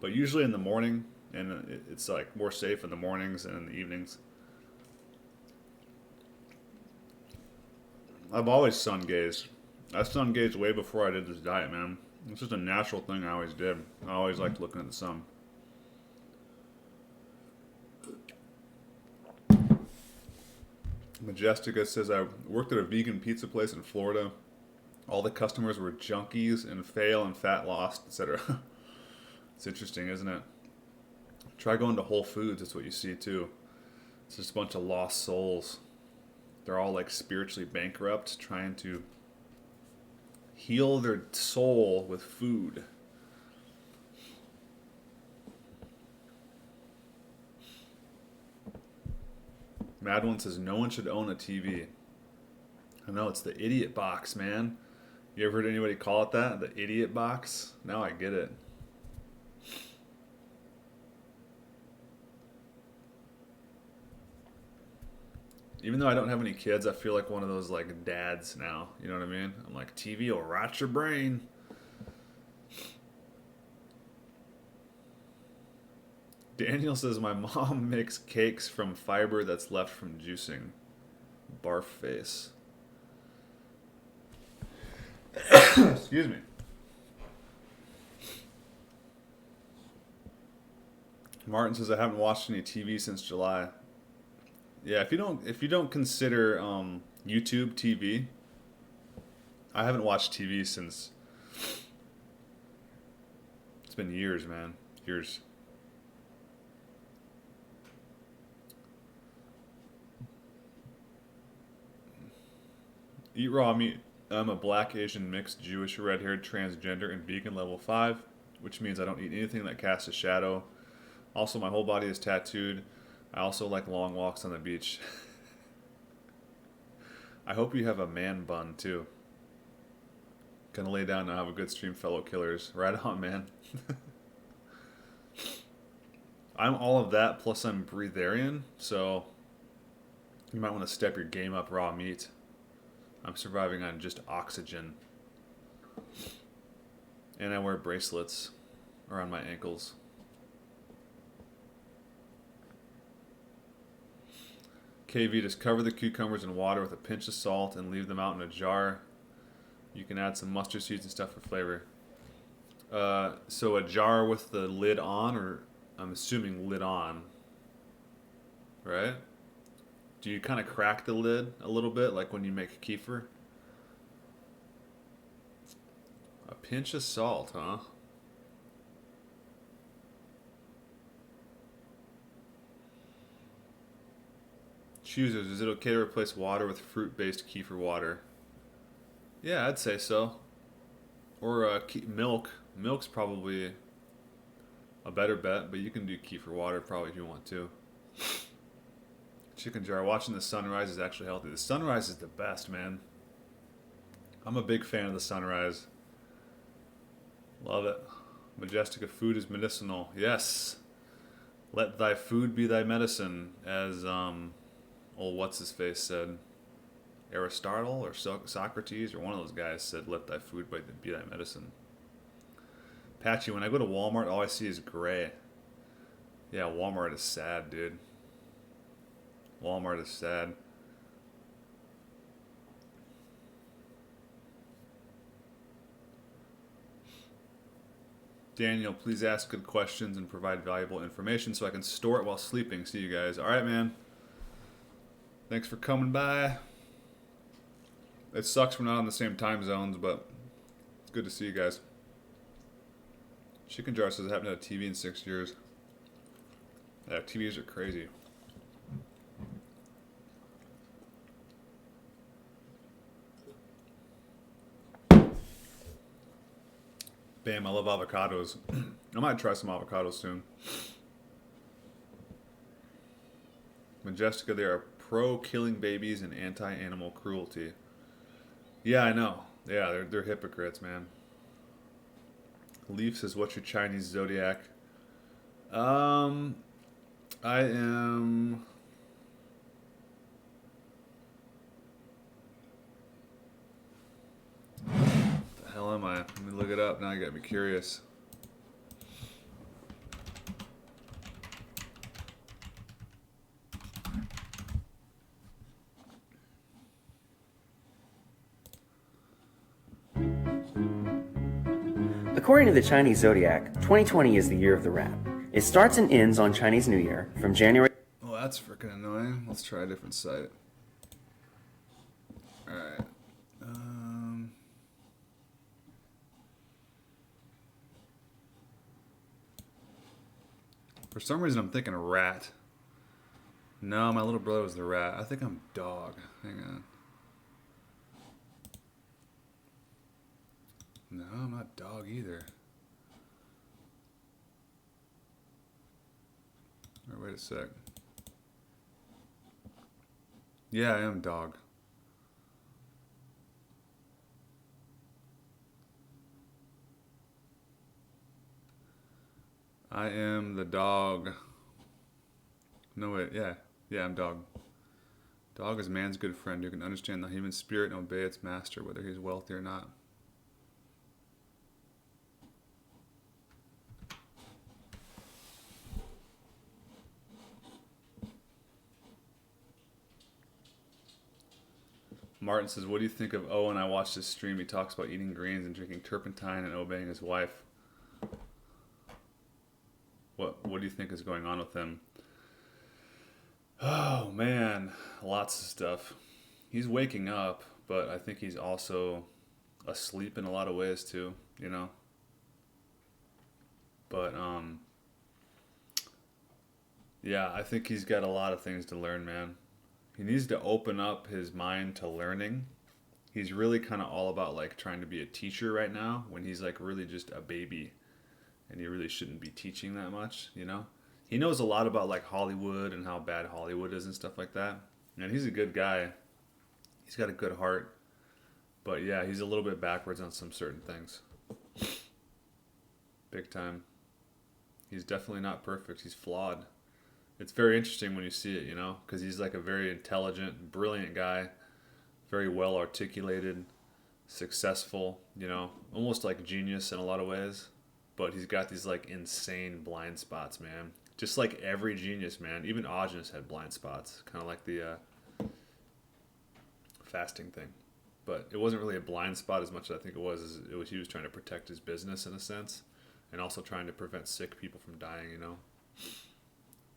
But usually in the morning, and it's like more safe in the mornings and in the evenings. I've always sun gazed. I sun gazed way before I did this diet, man. It's just a natural thing I always did. I always liked looking at the sun. Majestica says, I worked at a vegan pizza place in Florida. All the customers were junkies and fail and fat lost, etc. It's interesting, isn't it? Try going to Whole Foods. That's what you see too. It's just a bunch of lost souls. They're all like spiritually bankrupt, trying to heal their soul with food. Mad One says no one should own a TV. I know, it's the idiot box, man. You ever heard anybody call it that? The idiot box? Now I get it. Even though I don't have any kids, I feel like one of those like dads now. You know what I mean? I'm like, TV will rot your brain. Daniel says my mom makes cakes from fiber that's left from juicing. Barf face. Excuse me. Martin says I haven't watched any TV since July. Yeah, if you don't consider YouTube TV, I haven't watched TV since. It's been years, man. Years. Eat raw meat. I'm a black, Asian, mixed, Jewish, red-haired, transgender, and vegan level 5, which means I don't eat anything that casts a shadow. Also, my whole body is tattooed. I also like long walks on the beach. I hope you have a man bun, too. Gonna lay down and have a good stream, fellow killers. Right on, man. I'm all of that, plus I'm breatharian, so you might want to step your game up raw meat. I'm surviving on just oxygen. And I wear bracelets around my ankles. KV, just cover the cucumbers in water with a pinch of salt and leave them out in a jar. You can add some mustard seeds and stuff for flavor. So a jar with the lid on, or I'm assuming lid on, right? Do you kind of crack the lid a little bit, like when you make kefir? A pinch of salt, huh? Choosers, is it okay to replace water with fruit-based kefir water? Yeah, I'd say so. Or milk. Milk's probably a better bet, but you can do kefir water probably if you want to. Chicken jar. Watching the sunrise is actually healthy. The sunrise is the best, man. I'm a big fan of the sunrise. Love it. Majestica, food is medicinal. Yes. Let thy food be thy medicine, as old what's-his-face said. Aristotle or Socrates or one of those guys said, let thy food be thy medicine. Patchy, when I go to Walmart, all I see is gray. Yeah, Walmart is sad, dude. Walmart is sad. Daniel, please ask good questions and provide valuable information so I can store it while sleeping. See you guys. All right, man. Thanks for coming by. It sucks we're not on the same time zones, but it's good to see you guys. Chicken Jar says I haven't had a TV in 6 years. Yeah, TVs are crazy. Bam, I love avocados. I might try some avocados soon. Majestica, they are pro-killing babies and anti-animal cruelty. Yeah, I know. Yeah, they're hypocrites, man. Leaf says, what's your Chinese zodiac? I am... What the hell am I? Let me look it up. Now you got me curious. According to the Chinese zodiac, 2020 is the year of the rat. It starts and ends on Chinese New Year from January. Oh, that's freaking annoying. Let's try a different site. Alright. For some reason, I'm thinking rat. No, my little brother was the rat. I think I'm dog. Hang on. No, I'm not dog either. Or wait a sec. Yeah, I am dog. I am the dog. No, wait, yeah. Yeah, I'm dog. Dog is man's good friend who can understand the human spirit and obey its master, whether he's wealthy or not. Martin says, what do you think of Owen? I watched his stream. He talks about eating grains and drinking turpentine and obeying his wife. What do you think is going on with him? Oh, man. Lots of stuff. He's waking up, but I think he's also asleep in a lot of ways, too, you know? But, yeah, I think he's got a lot of things to learn, man. He needs to open up his mind to learning. He's really kind of all about like trying to be a teacher right now when he's like really just a baby and he really shouldn't be teaching that much, you know? He knows a lot about like Hollywood and how bad Hollywood is and stuff like that. And he's a good guy. He's got a good heart. But yeah, he's a little bit backwards on some certain things. Big time. He's definitely not perfect. He's flawed. It's very interesting when you see it, you know, because he's like a very intelligent, brilliant guy, very well articulated, successful, you know, almost like genius in a lot of ways. But he's got these like insane blind spots, man. Just like every genius, man. Even Augenis had blind spots, kind of like the fasting thing. But it wasn't really a blind spot as much as I think it was he was trying to protect his business in a sense, and also trying to prevent sick people from dying, you know.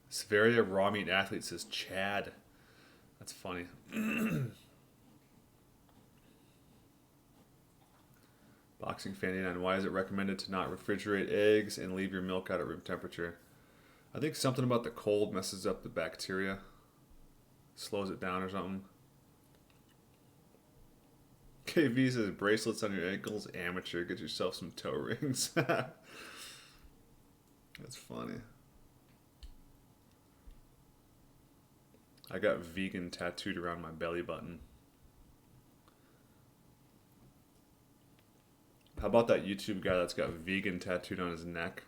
Severia Raw Meat Athlete says Chad. That's funny. Boxing Fan 89. Why is it recommended to not refrigerate eggs and leave your milk out at room temperature? I think something about the cold messes up the bacteria. Slows it down or something. KV says bracelets on your ankles. Amateur. Get yourself some toe rings. That's funny. I got vegan tattooed around my belly button. How about that YouTube guy that's got vegan tattooed on his neck?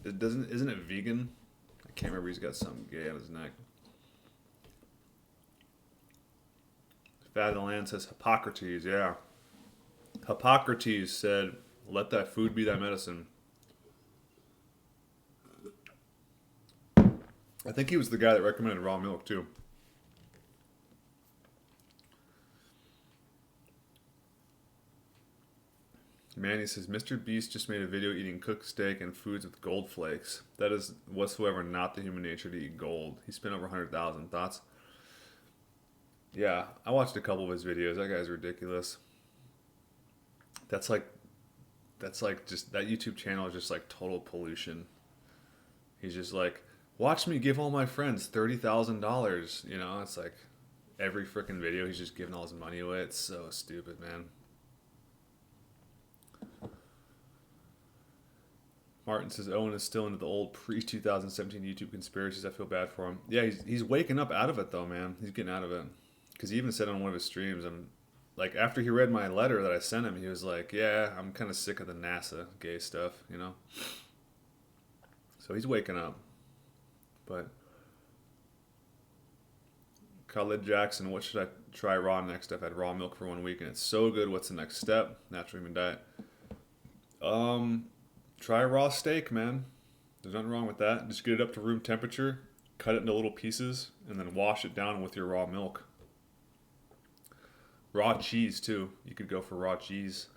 Isn't it vegan? I can't remember. He's got something gay on his neck. Fat of the Land says Hippocrates. Yeah, Hippocrates said, "Let that food be thy medicine." I think he was the guy that recommended raw milk too. Manny says, Mr. Beast just made a video eating cooked steak and foods with gold flakes. That is whatsoever not the human nature to eat gold. He spent over 100,000. Thoughts? Yeah, I watched a couple of his videos. That guy's ridiculous. That's like just, that YouTube channel is just like total pollution. He's just like, watch me give all my friends $30,000. You know, it's like every freaking video he's just giving all his money away. It's so stupid, man. Martin says Owen is still into the old pre-2017 YouTube conspiracies. I feel bad for him. Yeah, he's waking up out of it though, man. He's getting out of it. Because he even said on one of his streams, and like after he read my letter that I sent him, he was like, "Yeah, I'm kind of sick of the NASA gay stuff," you know. So he's waking up. But Khalid Jackson, what should I try raw next? I've had raw milk for 1 week and it's so good. What's the next step? Natural human diet. Try raw steak, man. There's nothing wrong with that. Just get it up to room temperature, cut it into little pieces, and then wash it down with your raw milk. Raw cheese, too. You could go for raw cheese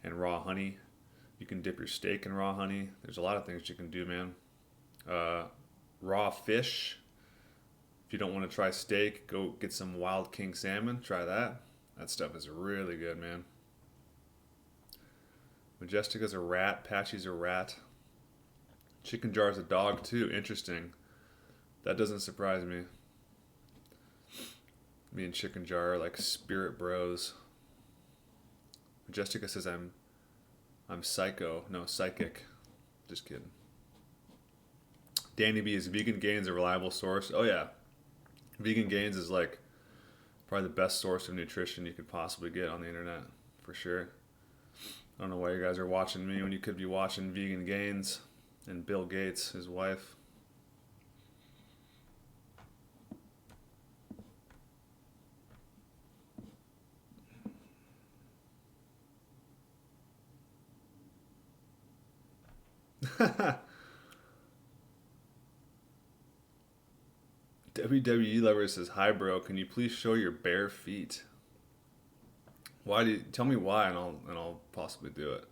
and raw honey. You can dip your steak in raw honey. There's a lot of things you can do, man. Raw fish. If you don't want to try steak, go get some wild king salmon. Try that. That stuff is really good, man. Majestica's a rat. Patchy's a rat. Chicken Jar's a dog too. Interesting. That doesn't surprise me. Me and Chicken Jar are like spirit bros. Majestica says I'm psycho. No, psychic. Just kidding. Danny B, is Vegan Gains a reliable source? Oh yeah. Vegan Gains is like probably the best source of nutrition you could possibly get on the internet, for sure. I don't know why you guys are watching me when you could be watching Vegan Gains and Bill Gates, his wife. WWE Lover says, "Hi, bro. Can you please show your bare feet?" Why do you, tell me why, and I'll possibly do it.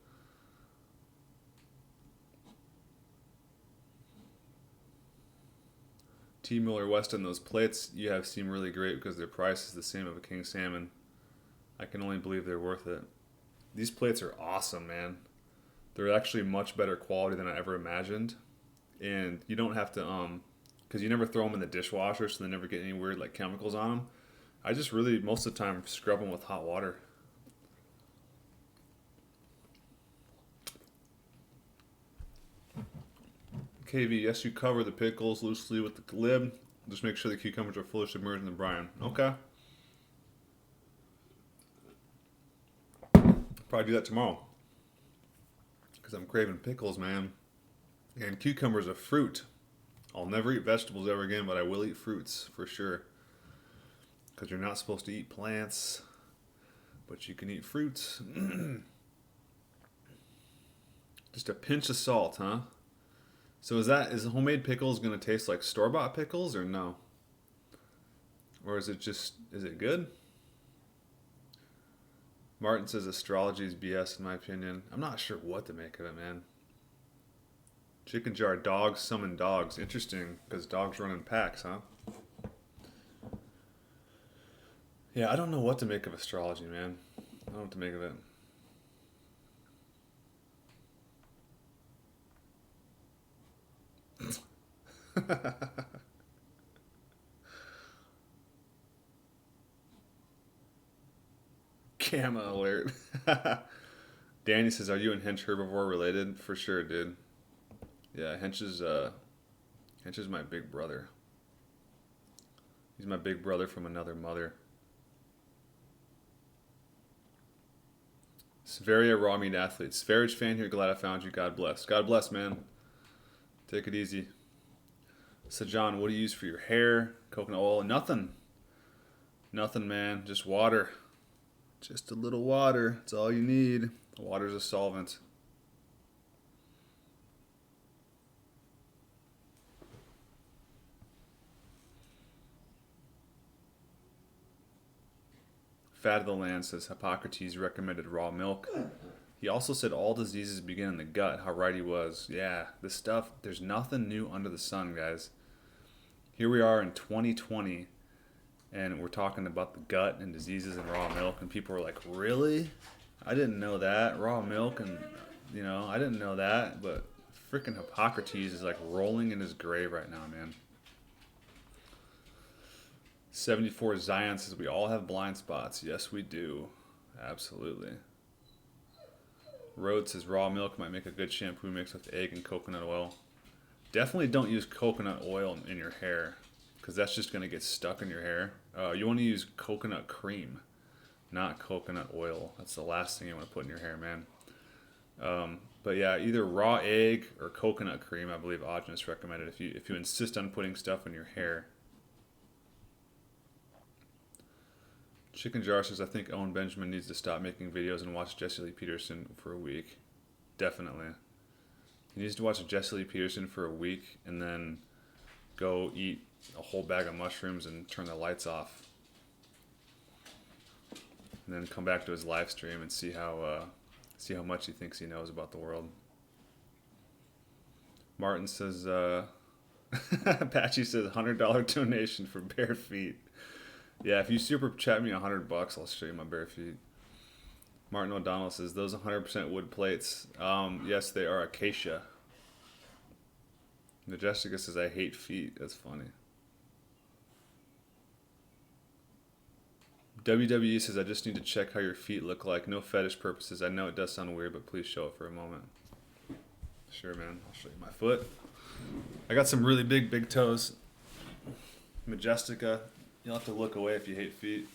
T. Miller Weston, those plates you have seem really great because their price is the same of a king salmon. I can only believe they're worth it. These plates are awesome, man. They're actually much better quality than I ever imagined, and you don't have to because you never throw them in the dishwasher, so they never get any weird like chemicals on them. I just really most of the time scrub them with hot water. KV, yes, you cover the pickles loosely with the lid. Just make sure the cucumbers are fully submerged in the brine. Okay. Probably do that tomorrow. Because I'm craving pickles, man. And cucumbers a fruit. I'll never eat vegetables ever again, but I will eat fruits for sure. Because you're not supposed to eat plants, but you can eat fruits. Just a pinch of salt, huh? So is homemade pickles going to taste like store-bought pickles or no? Or is it good? Martin says astrology is BS in my opinion. I'm not sure what to make of it, man. Chicken Jar, dogs summon dogs. Interesting, because dogs run in packs, huh? Yeah, I don't know what to make of astrology, man. I don't know what to make of it. Gamma alert. Danny says, "Are you and Hench herbivore related?" For sure, dude. Yeah, Hench is my big brother. He's my big brother from another mother. Sveria raw meat athlete. Sverage fan here. Glad I found you. God bless. God bless, man. Take it easy. So, John, what do you use for your hair? Coconut oil? Nothing. Nothing, man. Just water. Just a little water. That's all you need. Water's a solvent. Fat of the Land says Hippocrates recommended raw milk. He also said all diseases begin in the gut. How right he was. Yeah, this stuff, there's nothing new under the sun, guys. Here we are in 2020, and we're talking about the gut and diseases and raw milk, and people are like, really? I didn't know that. Raw milk, and, I didn't know that, but freaking Hippocrates is like rolling in his grave right now, man. 74 Zion says, we all have blind spots. Yes, we do. Absolutely. Rhodes says, raw milk might make a good shampoo mixed with egg and coconut oil. Definitely don't use coconut oil in your hair, because that's just going to get stuck in your hair. You want to use coconut cream, not coconut oil. That's the last thing you want to put in your hair, man. But yeah, either raw egg or coconut cream, I believe Audrey recommended if you insist on putting stuff in your hair. Chicken Jar says, I think Owen Benjamin needs to stop making videos and watch Jesse Lee Peterson for a week. Definitely. He needs to watch Jesse Lee Peterson for a week and then go eat a whole bag of mushrooms and turn the lights off. And then come back to his live stream and see how much he thinks he knows about the world. Martin says, Patchy says, $100 donation for bare feet. Yeah, if you super chat me $100, I'll show you my bare feet. Martin O'Donnell says, those 100% wood plates. Yes, they are acacia. Majestica says, I hate feet. That's funny. WWE says, I just need to check how your feet look like. No fetish purposes. I know it does sound weird, but please show it for a moment. Sure, man. I'll show you my foot. I got some really big toes. Majestica. You'll have to look away if you hate feet.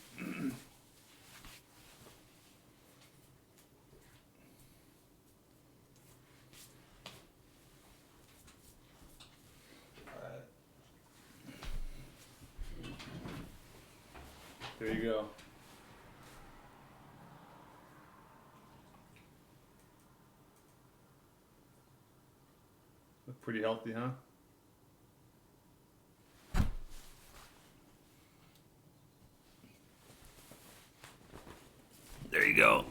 There you go. Look pretty healthy, huh? There you go.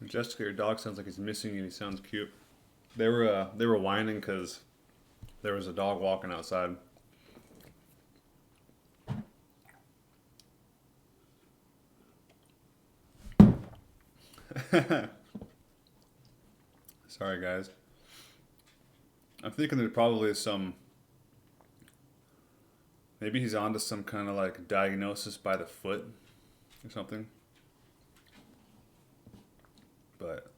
Jessica, your dog sounds like he's missing you. He sounds cute. They were whining because there was a dog walking outside. Sorry, guys. I'm thinking there probably is some. Maybe he's onto some kind of like diagnosis by the foot or something. But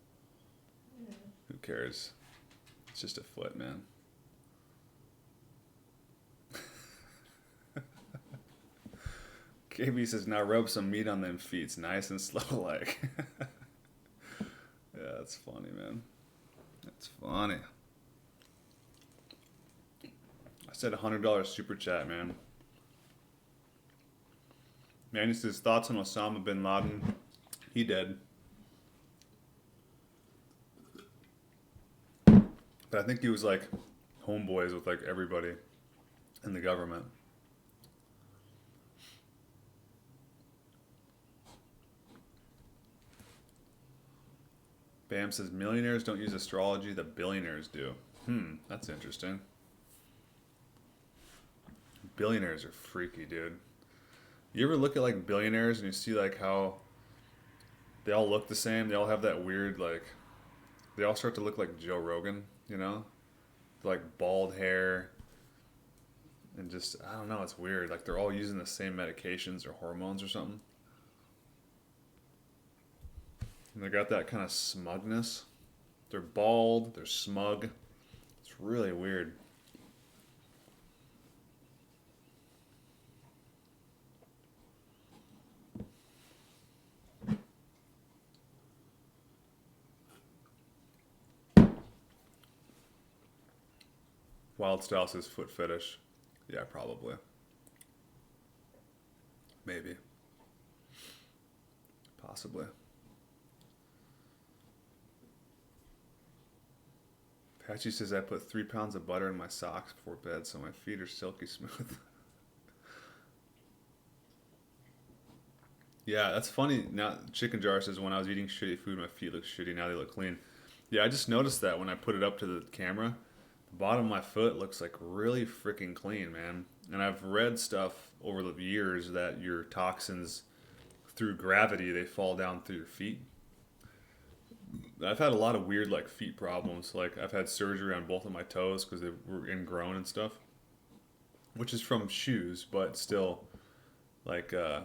who cares? It's just a foot, man. KB says, now rub some meat on them feet. It's nice and slow like. Yeah, that's funny, man. That's funny. I said $100 super chat, man. Manny says, thoughts on Osama bin Laden? He dead. But I think he was like homeboys with like everybody in the government. Bam says, millionaires don't use astrology, the billionaires do. That's interesting. Billionaires are freaky, dude. You ever look at like billionaires and you see like how they all look the same? They all have that weird like, they all start to look like Joe Rogan, you know? Like bald hair and just, I don't know, it's weird. Like they're all using the same medications or hormones or something. And they got that kind of smugness. They're bald, they're smug. It's really weird. Wild Style says foot fetish. Yeah, probably. Maybe. Possibly. Patchy says I put 3 pounds of butter in my socks before bed so my feet are silky smooth. Yeah, that's funny. Now, Chicken Jar says when I was eating shitty food, my feet look shitty. Now they look clean. Yeah, I just noticed that when I put it up to the camera. The bottom of my foot looks like really freaking clean, man. And I've read stuff over the years that your toxins, through gravity, they fall down through your feet. I've had a lot of weird like feet problems. Like I've had surgery on both of my toes because they were ingrown and stuff, which is from shoes, but still, like I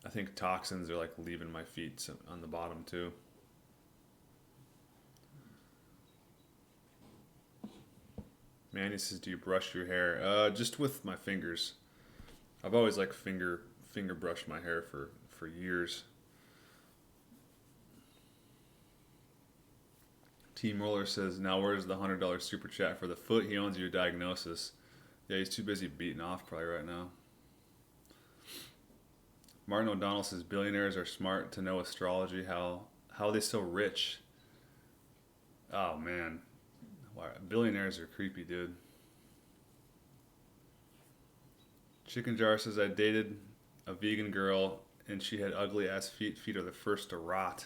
think toxins are like leaving my feet on the bottom too. Manny says, "Do you brush your hair?" Just with my fingers. I've always like finger brushed my hair for years. Team Roller says, now where's the $100 super chat for the foot? He owns your diagnosis. Yeah, he's too busy beating off probably right now. Martin O'Donnell says, billionaires are smart to know astrology. How are they so rich? Oh, man. Billionaires are creepy, dude. Chicken Jar says, I dated a vegan girl and she had ugly ass feet. Feet are the first to rot.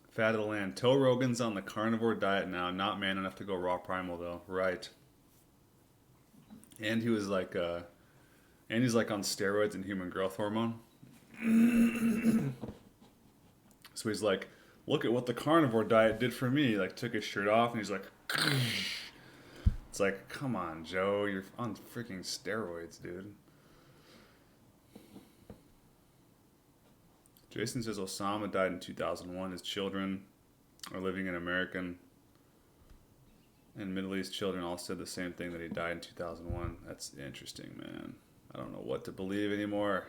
Fat of the land. Toe Rogan's on the carnivore diet now. Not man enough to go raw primal though. Right. And he was like, and he's like on steroids and human growth hormone. So he's like, look at what the carnivore diet did for me. Like took his shirt off and he's like, it's like, come on, Joe, you're on freaking steroids, dude. Jason says Osama died in 2001. His children are living in American and Middle East children all said the same thing, that he died in 2001. That's interesting, man. I don't know what to believe anymore.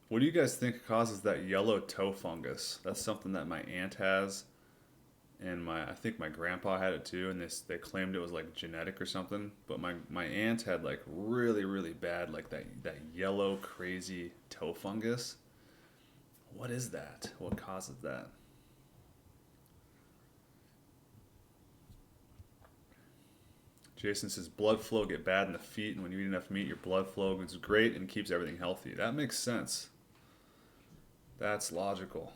What do you guys think causes that yellow toe fungus? That's something that my aunt has, and I think my grandpa had it too, and they claimed it was like genetic or something. But my aunt had like really, really bad, like that yellow crazy toe fungus. What is that? What causes that? Jason says blood flow get bad in the feet, and when you eat enough meat, your blood flow is great and keeps everything healthy. That makes sense. That's logical.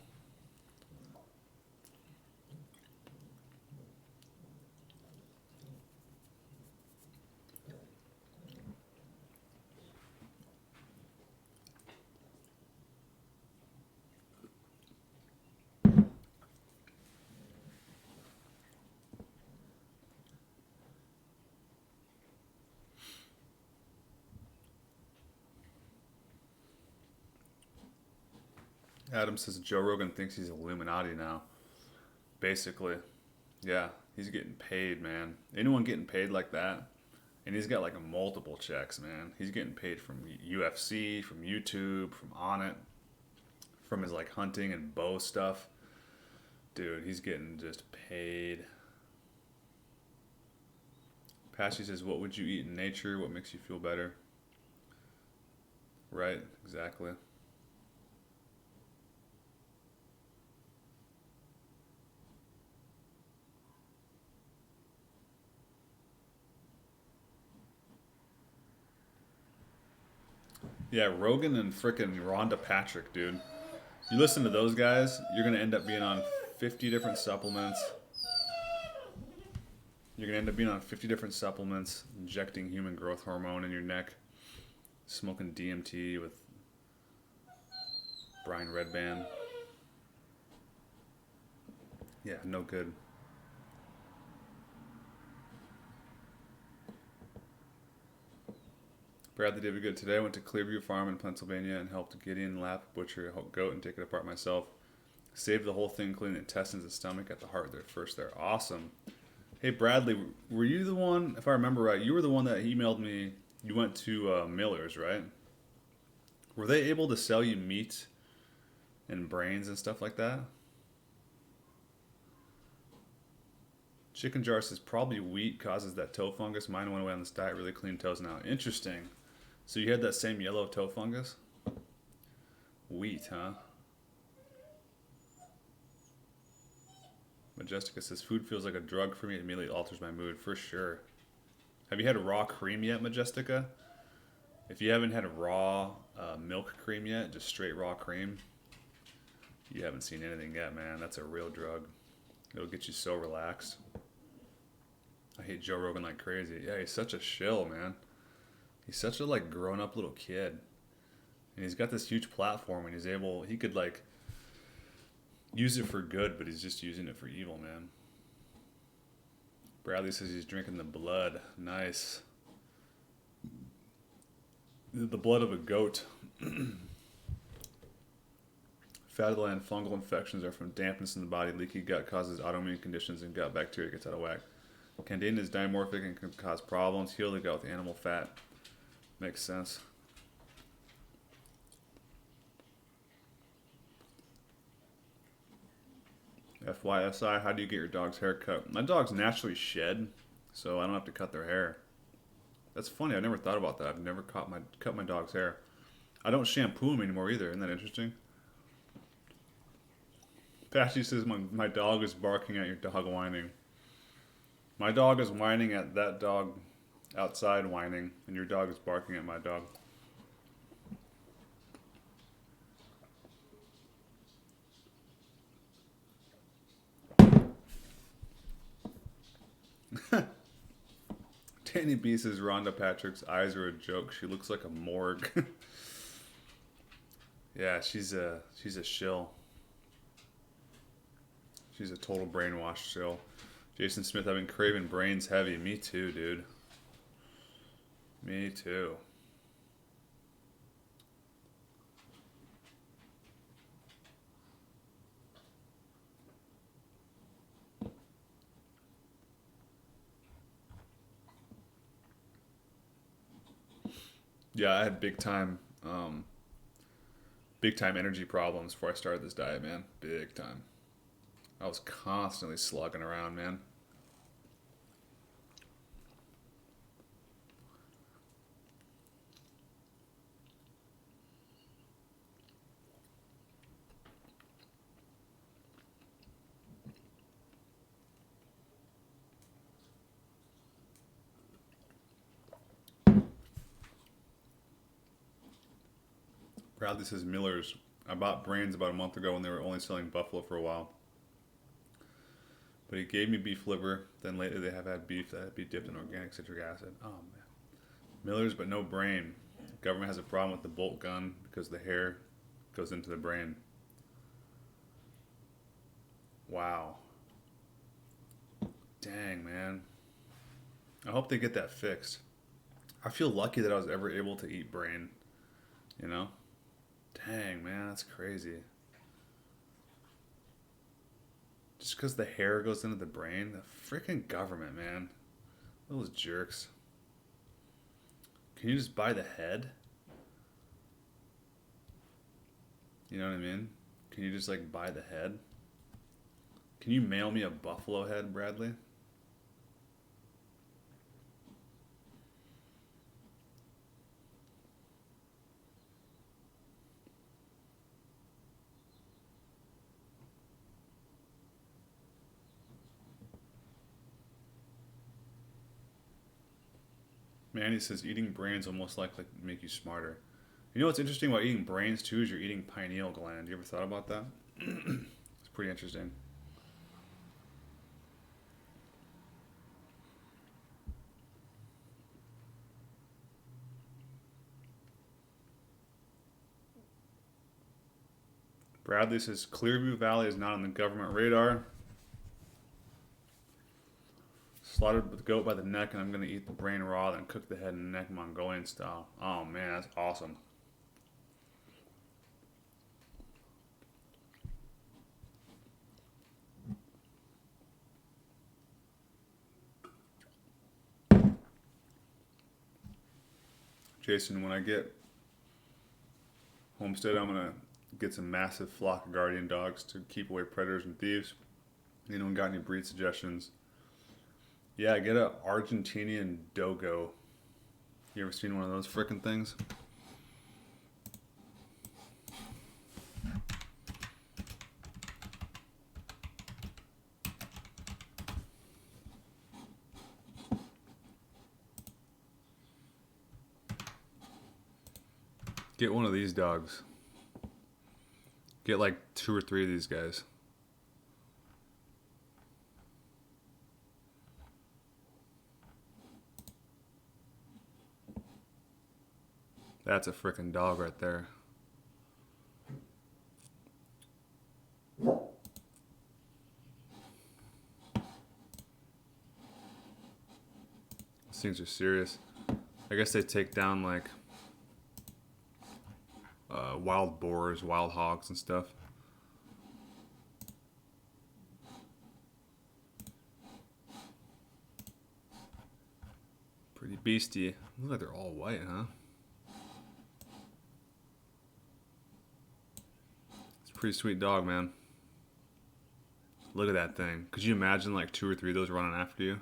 Adam says Joe Rogan thinks he's Illuminati now. Basically. Yeah, he's getting paid, man. Anyone getting paid like that? And he's got like multiple checks, man. He's getting paid from UFC, from YouTube, from Onnit, from his like hunting and bow stuff. Dude, he's getting just paid. Patchy says, what would you eat in nature? What makes you feel better? Right, exactly. Yeah, Rogan and frickin' Rhonda Patrick, dude. You listen to those guys, you're gonna end up being on 50 different supplements. You're gonna end up being on 50 different supplements, injecting human growth hormone in your neck, smoking DMT with Brian Redband. Yeah, no good. Bradley did good today. I went to Clearview Farm in Pennsylvania and helped Gideon Lap butcher a goat and take it apart myself. Saved the whole thing, including the intestines and stomach at the heart there first there. Awesome. Hey, Bradley, were you the one, if I remember right, you were the one that emailed me, you went to Miller's, right? Were they able to sell you meat and brains and stuff like that? Chicken Jar says probably wheat causes that toe fungus. Mine went away on this diet, really clean toes now. Interesting. So you had that same yellow toe fungus? Wheat, huh? Majestica says, food feels like a drug for me. It immediately alters my mood, for sure. Have you had raw cream yet, Majestica? If you haven't had raw milk cream yet, just straight raw cream, you haven't seen anything yet, man. That's a real drug. It'll get you so relaxed. I hate Joe Rogan like crazy. Yeah, he's such a shill, man. He's such a like grown-up little kid. And he's got this huge platform and he could like use it for good, but he's just using it for evil, man. Bradley says he's drinking the blood. Nice. The blood of a goat. Fat of the land, fungal infections are from dampness in the body. Leaky gut causes autoimmune conditions and gut bacteria gets out of whack. Candida is dimorphic and can cause problems. Heal the gut with animal fat. Makes sense. FYSI, how do you get your dog's hair cut? My dogs naturally shed, so I don't have to cut their hair. That's funny. I never thought about that. I've never cut my dog's hair. I don't shampoo him anymore either. Isn't that interesting? Patchy says my dog is barking at your dog whining. My dog is whining at that dog outside whining, and your dog is barking at my dog. Danny B says Rhonda Patrick's eyes are a joke. She looks like a morgue. Yeah, she's a shill. She's a total brainwashed shill. Jason Smith, I've been craving brains heavy. Me too, dude. Me too. Yeah, I had big time energy problems before I started this diet, man. Big time. I was constantly slugging around, man. Bradley says Miller's. I bought brains about a month ago when they were only selling buffalo for a while. But he gave me beef liver. Then lately they have had beef that had be dipped in organic citric acid. Oh man. Miller's but no brain. The government has a problem with the bolt gun because the hair goes into the brain. Wow. Dang, man. I hope they get that fixed. I feel lucky that I was ever able to eat brain. You know? Dang, man, that's crazy. Just because the hair goes into the brain? The freaking government, man. Those jerks. Can you just buy the head? You know what I mean? Can you just like buy the head? Can you mail me a buffalo head, Bradley? Manny says eating brains almost like make you smarter. You know what's interesting about eating brains too is you're eating pineal gland. You ever thought about that? It's pretty interesting. Bradley says Clearview Valley is not on the government radar. Slaughtered the goat by the neck, and I'm going to eat the brain raw, then cook the head and neck Mongolian style. Oh man, that's awesome. Jason, when I get homestead, I'm going to get some massive flock of guardian dogs to keep away predators and thieves. Anyone got any breed suggestions? Yeah, get a Argentinian Dogo. You ever seen one of those frickin' things? Get one of these dogs. Get like 2 or 3 of these guys. That's a frickin' dog right there. These things are serious. I guess they take down like wild boars, wild hogs and stuff. Pretty beastie. Look like they're all white, huh? It's a pretty sweet dog, man. Look at that thing. Could you imagine like 2 or 3 of those running after you?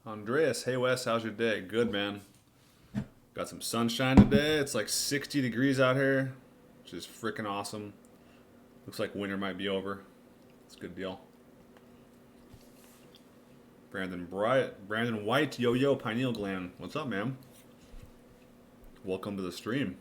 Andreas, hey Wes, how's your day? Good, man. Got some sunshine today. It's like 60 degrees out here, which is freaking awesome. Looks like winter might be over. It's a good deal. Brandon White, yo, pineal gland. What's up, man? Welcome to the stream.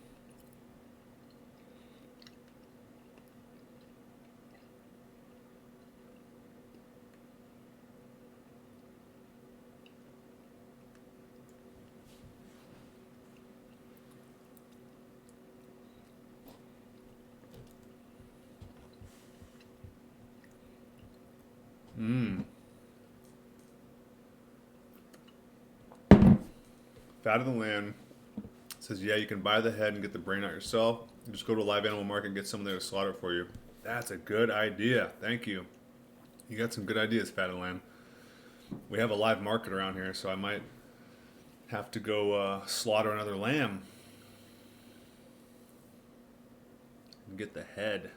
Fat of the land says, yeah, you can buy the head and get the brain out yourself. You just go to a live animal market and get someone there to slaughter it for you. That's a good idea. Thank you. You got some good ideas, Fat of the land. We have a live market around here, so I might have to go slaughter another lamb and get the head.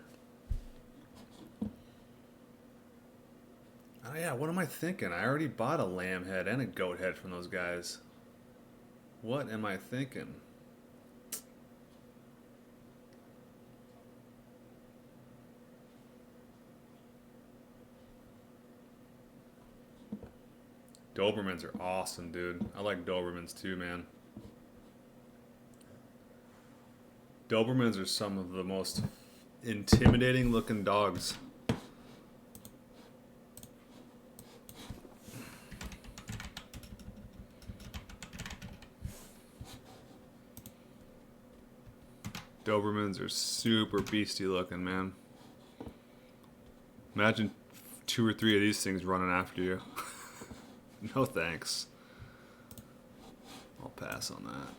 Oh yeah, what am I thinking? I already bought a lamb head and a goat head from those guys. What am I thinking? Dobermans are awesome, dude. I like Dobermans too, man. Dobermans are some of the most intimidating looking dogs. Dobermans are super beastie looking, man. Imagine 2 or 3 of these things running after you. No thanks. I'll pass on that.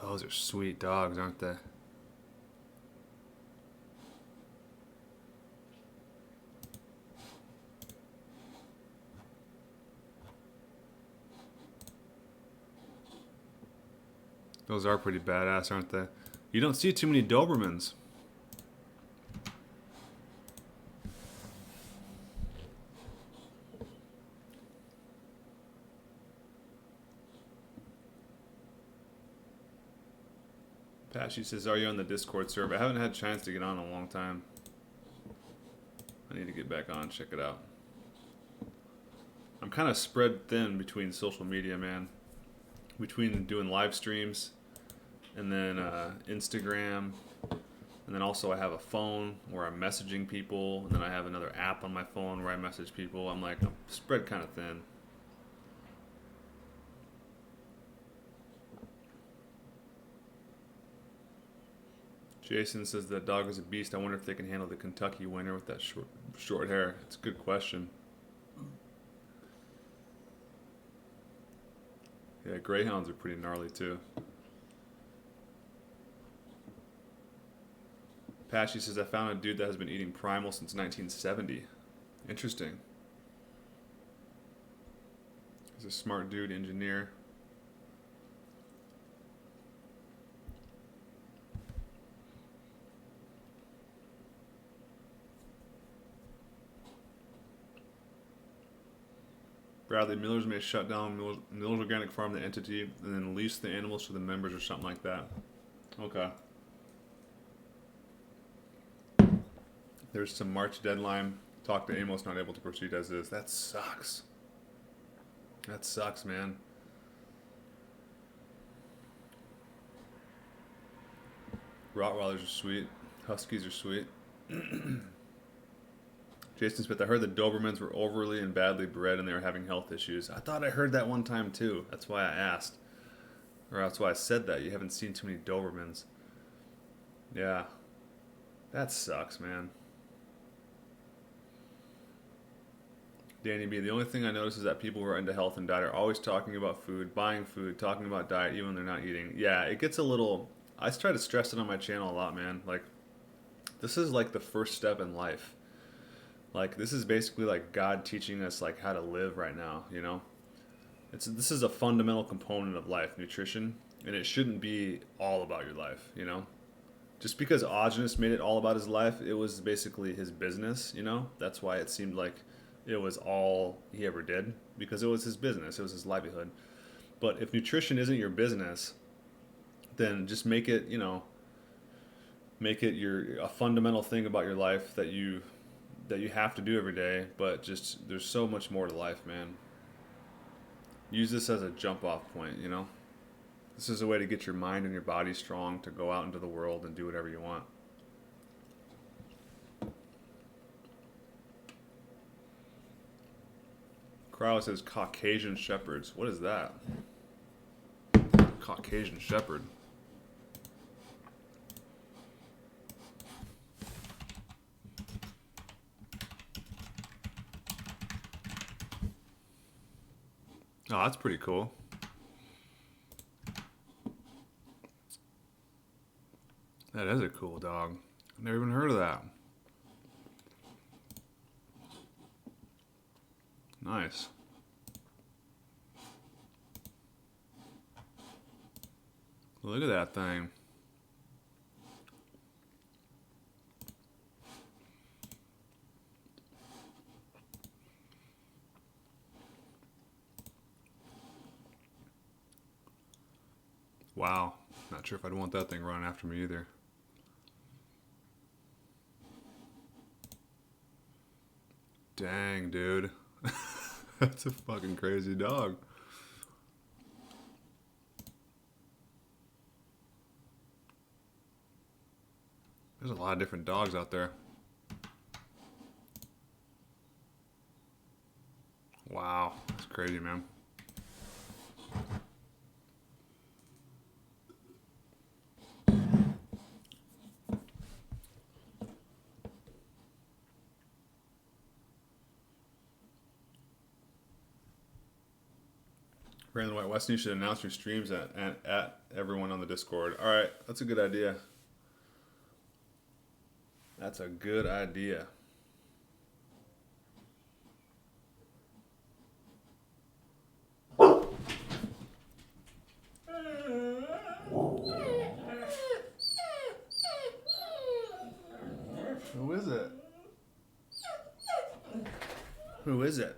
Those are sweet dogs, aren't they? Those are pretty badass, aren't they? You don't see too many Dobermans. Patchy says, are you on the Discord server? I haven't had a chance to get on in a long time. I need to get back on, check it out. I'm kind of spread thin between social media, man. Between doing live streams and then Instagram, and then also I have a phone where I'm messaging people, and then I have another app on my phone where I message people. I'm spread kind of thin. Jason says that dog is a beast. I wonder if they can handle the Kentucky winter with that short hair. It's a good question. Yeah, greyhounds are pretty gnarly too. Patchy says, I found a dude that has been eating primal since 1970. Interesting. He's a smart dude, engineer. Bradley, Miller's may shut down Miller's Organic Farm, the entity, and then lease the animals to the members or something like that. Okay. There's some March deadline. Talk to Amos, not able to proceed as is. That sucks. That sucks, man. Rottweilers are sweet. Huskies are sweet. Jason Smith, I heard the Dobermans were overly and badly bred and they were having health issues. I thought I heard that one time too. That's why I asked. Or that's why I said that. You haven't seen too many Dobermans. Yeah. That sucks, man. Danny B, the only thing I notice is that people who are into health and diet are always talking about food, buying food, talking about diet, even when they're not eating. Yeah, it gets a little... I try to stress it on my channel a lot, man. Like, this is like the first step in life. Like, this is basically like God teaching us like how to live right now, you know? This is a fundamental component of life, nutrition, and it shouldn't be all about your life, you know? Just because Augenis made it all about his life, it was basically his business, you know? That's why it seemed like it was all he ever did because it was his business, it was his livelihood. But if nutrition isn't your business, then just make it, make it your a fundamental thing about your life that you have to do every day. But just there's so much more to life, man. Use this as a jump off point. This is a way to get your mind and your body strong to go out into the world and do whatever you want. Crowd says Caucasian Shepherds. What is that? Caucasian Shepherd. Oh, that's pretty cool. That is a cool dog. I've never even heard of that. Nice. Look at that thing. Wow. Not sure if I'd want that thing running after me either. Dang, dude. That's a fucking crazy dog. There's a lot of different dogs out there. Wow. That's crazy, man. Brandon White Weston, you should announce your streams at everyone on the Discord. All right, that's a good idea. That's a good idea. Who is it? Who is it?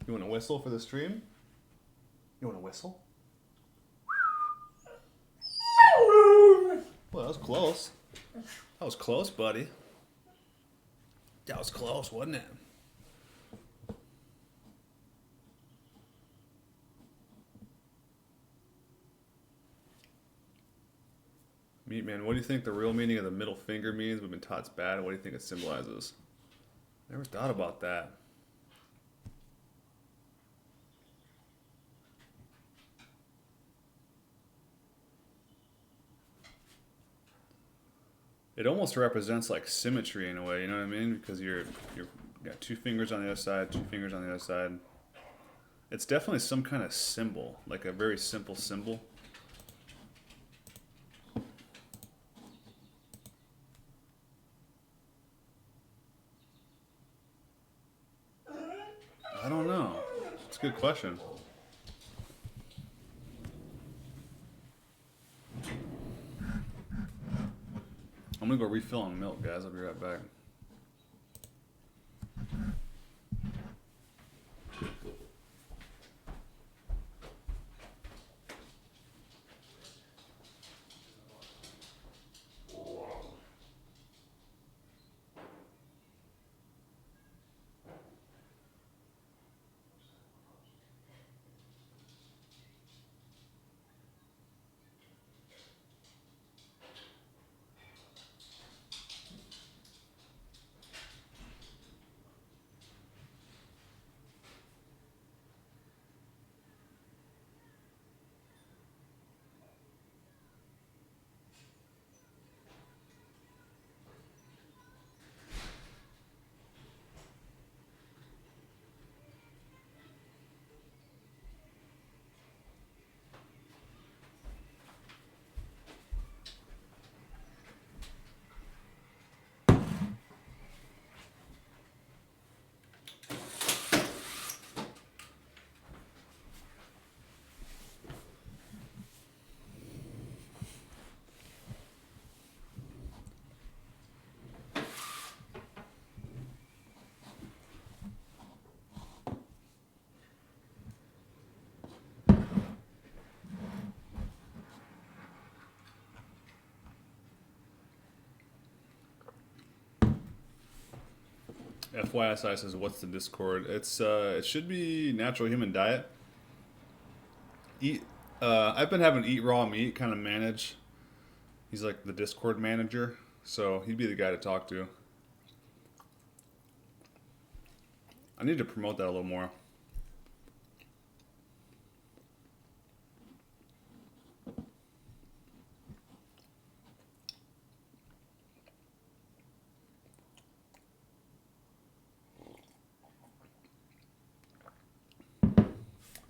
You want to whistle for the stream? You want to whistle? Well, that was close. That was close, buddy. That was close, wasn't it? Meat man, what do you think the real meaning of the middle finger means? We've been taught it's bad. What do you think it symbolizes? Never thought about that. It almost represents like symmetry in a way, you know what I mean? Because you're got two fingers on the other side, two fingers on the other side. It's definitely some kind of symbol, like a very simple symbol. I don't know. It's a good question. I'm gonna go refill on milk, guys. I'll be right back. FYSI says, "What's the Discord?" It should be natural human diet. Eat. I've been having eat raw meat kind of manage. He's like the Discord manager, so he'd be the guy to talk to. I need to promote that a little more.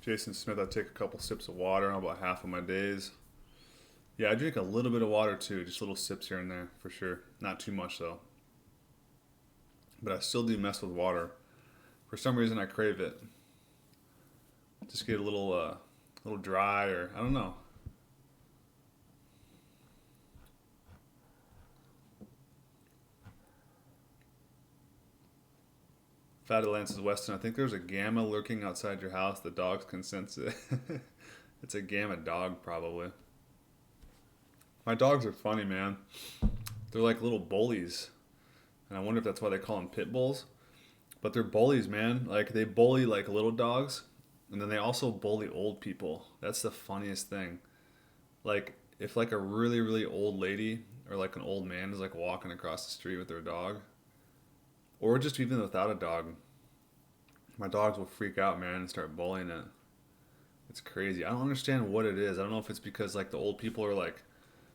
Jason Smith, I take a couple sips of water on about half of my days. Yeah, I drink a little bit of water too, just little sips here and there for sure. Not too much though. But I still do mess with water. For some reason, I crave it. Just get a little dry, or I don't know. Fatty Lance's Weston, I think there's a gamma lurking outside your house. The dogs can sense it. It's a gamma dog, probably. My dogs are funny, man. They're like little bullies. And I wonder if that's why they call them pit bulls. But they're bullies, man. Like, they bully like little dogs. And then they also bully old people. That's the funniest thing. Like, if like a really, really old lady or like an old man is like walking across the street with their dog, or just even without a dog, my dogs will freak out, man, and start bullying it. It's crazy. I don't understand what it is. I don't know if it's because like the old people are like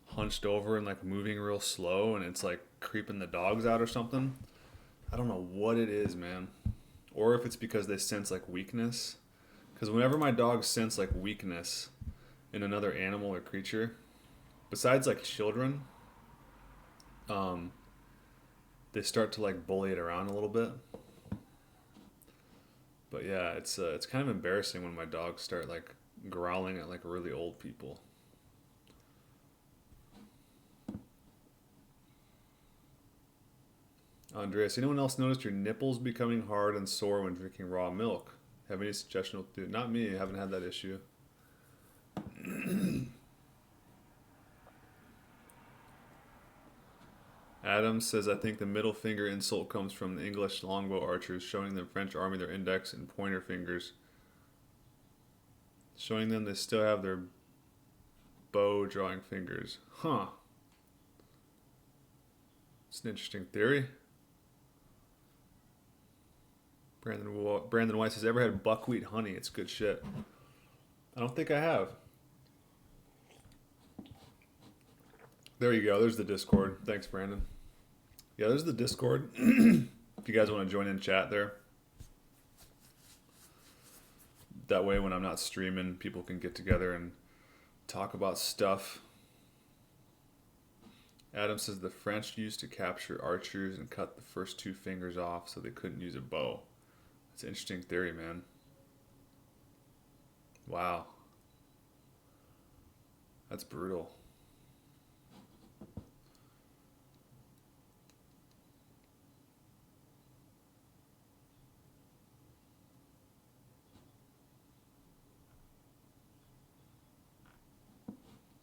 hunched over and like moving real slow and it's like creeping the dogs out or something. I don't know what it is, man. Or if it's because they sense like weakness. Because whenever my dogs sense like weakness in another animal or creature, besides like children, they start to like bully it around a little bit. But yeah, it's kind of embarrassing when my dogs start like growling at like really old people. Andreas, anyone else noticed your nipples becoming hard and sore when drinking raw milk? Have any suggestion? Not me. I haven't had that issue. Adam says, I think the middle finger insult comes from the English longbow archers showing the French army their index and pointer fingers, showing them they still have their bow drawing fingers. Huh. It's an interesting theory. Brandon White says, ever had buckwheat honey? It's good shit. I don't think I have. There you go. There's the Discord. Thanks, Brandon. Yeah, there's the Discord. If you guys want to join in chat there. That way, when I'm not streaming, people can get together and talk about stuff. Adam says the French used to capture archers and cut the first two fingers off so they couldn't use a bow. That's an interesting theory, man. Wow. That's brutal.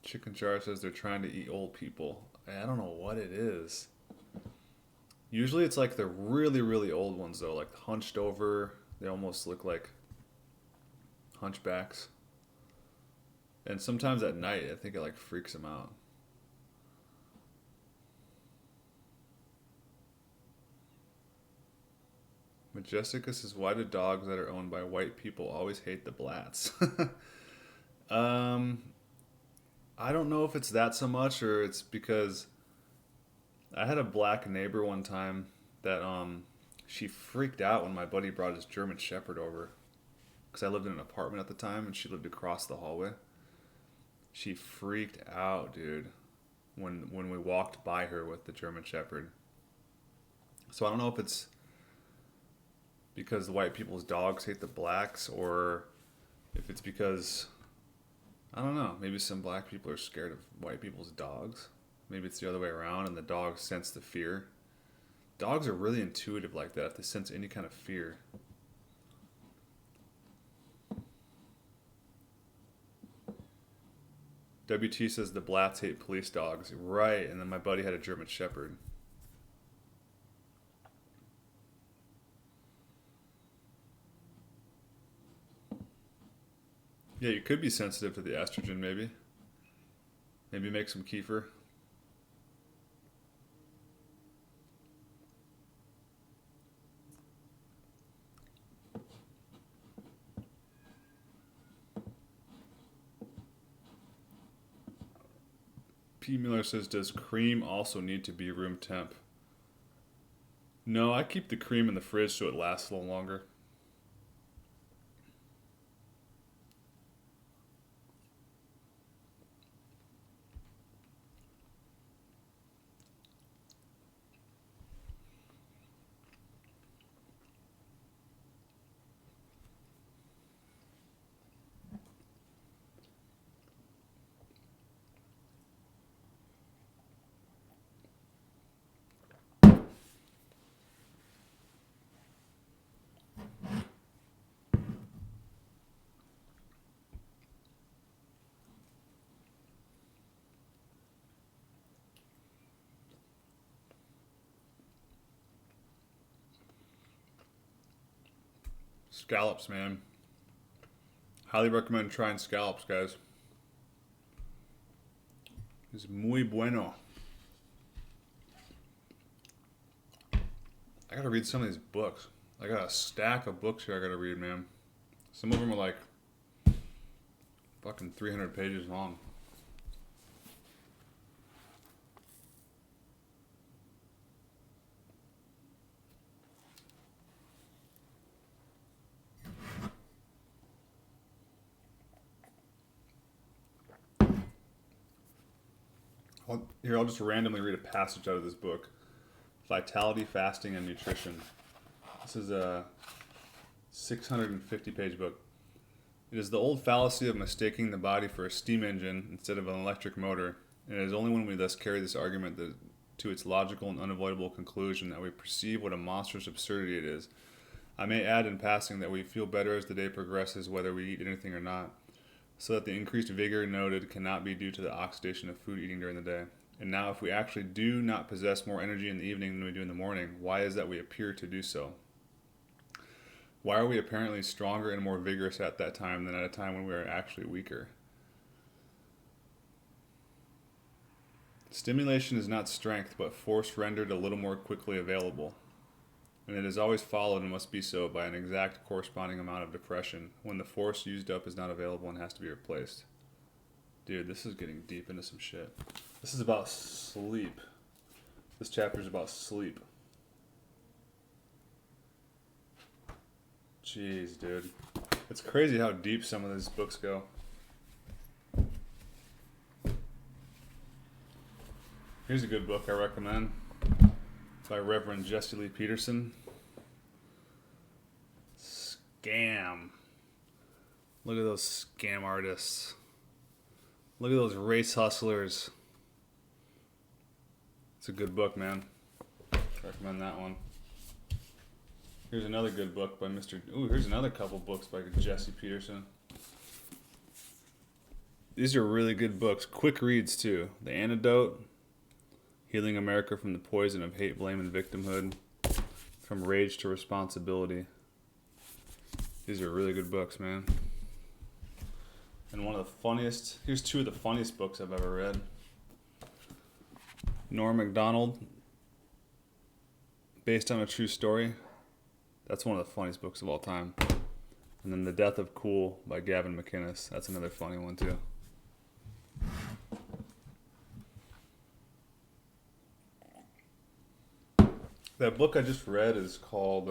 Chicken Jar says they're trying to eat old people. I don't know what it is. Usually it's like the really, really old ones, though. Like hunched over. They almost look like hunchbacks. And sometimes at night, I think it like freaks them out. Majestica says, why do dogs that are owned by white people always hate the blats? I don't know if it's that so much or it's because I had a black neighbor one time that she freaked out when my buddy brought his German Shepherd over. Because I lived in an apartment at the time and she lived across the hallway. She freaked out, dude, when we walked by her with the German Shepherd. So I don't know if it's because the white people's dogs hate the blacks or if it's because, I don't know, maybe some black people are scared of white people's dogs. Maybe it's the other way around and the dogs sense the fear. Dogs are really intuitive like that if they sense any kind of fear. WT says the blats hate police dogs. Right, and then my buddy had a German Shepherd. Yeah, you could be sensitive to the estrogen, maybe. Maybe make some kefir. P. Miller says, does cream also need to be room temp? No, I keep the cream in the fridge so it lasts a little longer. Scallops, man. Highly recommend trying scallops, guys. It's muy bueno. I gotta read some of these books. I got a stack of books here I gotta read, man. Some of them are like fucking 300 pages long. Here, I'll just randomly read a passage out of this book. Vitality, Fasting, and Nutrition. This is a 650-page book. It is the old fallacy of mistaking the body for a steam engine instead of an electric motor, and it is only when we thus carry this argument to its logical and unavoidable conclusion that we perceive what a monstrous absurdity it is. I may add in passing that we feel better as the day progresses whether we eat anything or not, so that the increased vigor noted cannot be due to the oxidation of food eating during the day. And now if we actually do not possess more energy in the evening than we do in the morning, why is that we appear to do so? Why are we apparently stronger and more vigorous at that time than at a time when we are actually weaker? Stimulation is not strength, but force rendered a little more quickly available. And it is always followed and must be so by an exact corresponding amount of depression when the force used up is not available and has to be replaced. Dude, this is getting deep into some shit. This is about sleep. This chapter is about sleep. Jeez, dude. It's crazy how deep some of these books go. Here's a good book I recommend by Reverend Jesse Lee Peterson. Scam. Look at those scam artists. Look at those race hustlers. It's a good book, man. Recommend that one. Here's another good book by Mr. Ooh, here's another couple books by Jesse Peterson. These are really good books. Quick reads, too. The Antidote. Healing America from the Poison of Hate, Blame, and Victimhood. From Rage to Responsibility. These are really good books, man. And one of the funniest, here's two of the funniest books I've ever read. Norm Macdonald, based on a true story. That's one of the funniest books of all time. And then The Death of Cool by Gavin McInnes. That's another funny one, too. That book I just read is called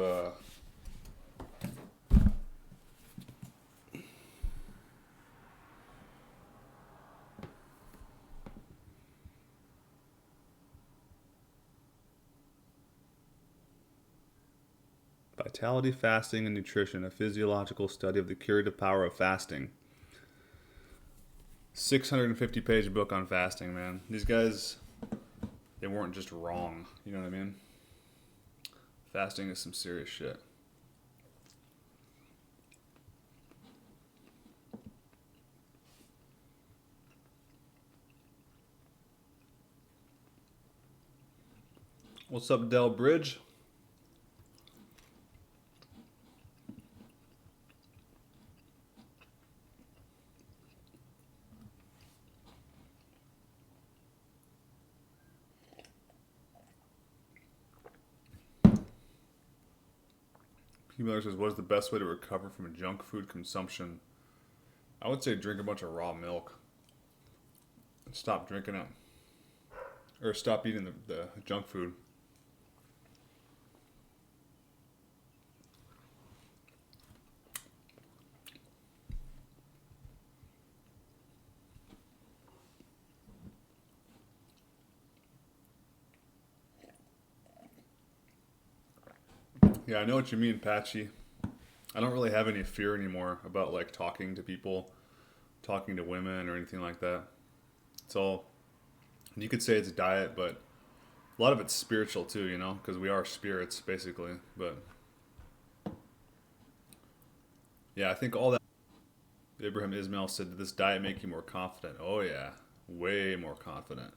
Vitality, Fasting, and Nutrition, a physiological study of the curative power of fasting. 650-page book on fasting, man. These guys, they weren't just wrong. You know what I mean? Fasting is some serious shit. What's up, Del Bridge? P. Miller says, what is the best way to recover from junk food consumption? I would say drink a bunch of raw milk. Stop drinking it. Or stop eating the junk food. Yeah, I know what you mean, Patchy. I don't really have any fear anymore about like talking to people, talking to women or anything like that. It's all, you could say it's diet, but a lot of it's spiritual too, you know, because we are spirits basically. But yeah, I think all that. Abraham Ismail said, did this diet make you more confident? Oh yeah, way more confident.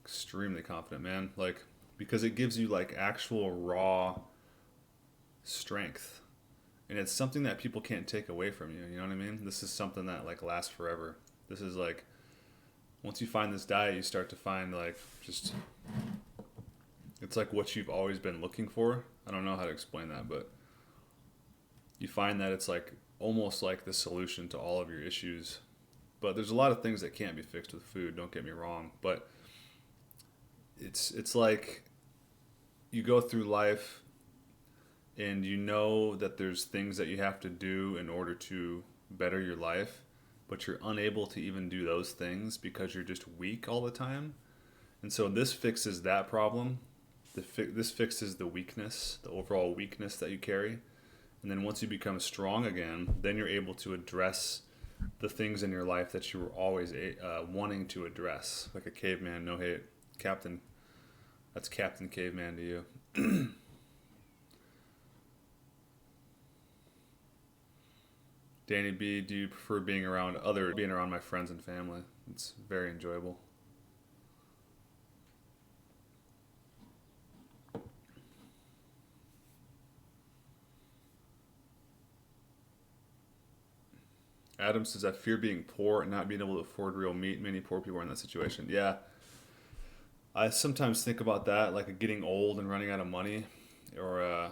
Extremely confident, man. Like, because it gives you like actual raw strength. And it's something that people can't take away from you, you know what I mean? This is something that like lasts forever. This is like, once you find this diet, you start to find like just, it's like what you've always been looking for. I don't know how to explain that, but you find that it's like almost like the solution to all of your issues. But there's a lot of things that can't be fixed with food, don't get me wrong, but it's like you go through life and you know that there's things that you have to do in order to better your life, but you're unable to even do those things because you're just weak all the time. And so this fixes that problem. This fixes the weakness, the overall weakness that you carry. And then once you become strong again, then you're able to address the things in your life that you were always wanting to address. Like a caveman, no hate. Captain, that's Captain Caveman to you. Danny B, do you prefer being around my friends and family? It's very enjoyable. Adam says, I fear being poor and not being able to afford real meat. Many poor people are in that situation. Yeah. I sometimes think about that, like getting old and running out of money, or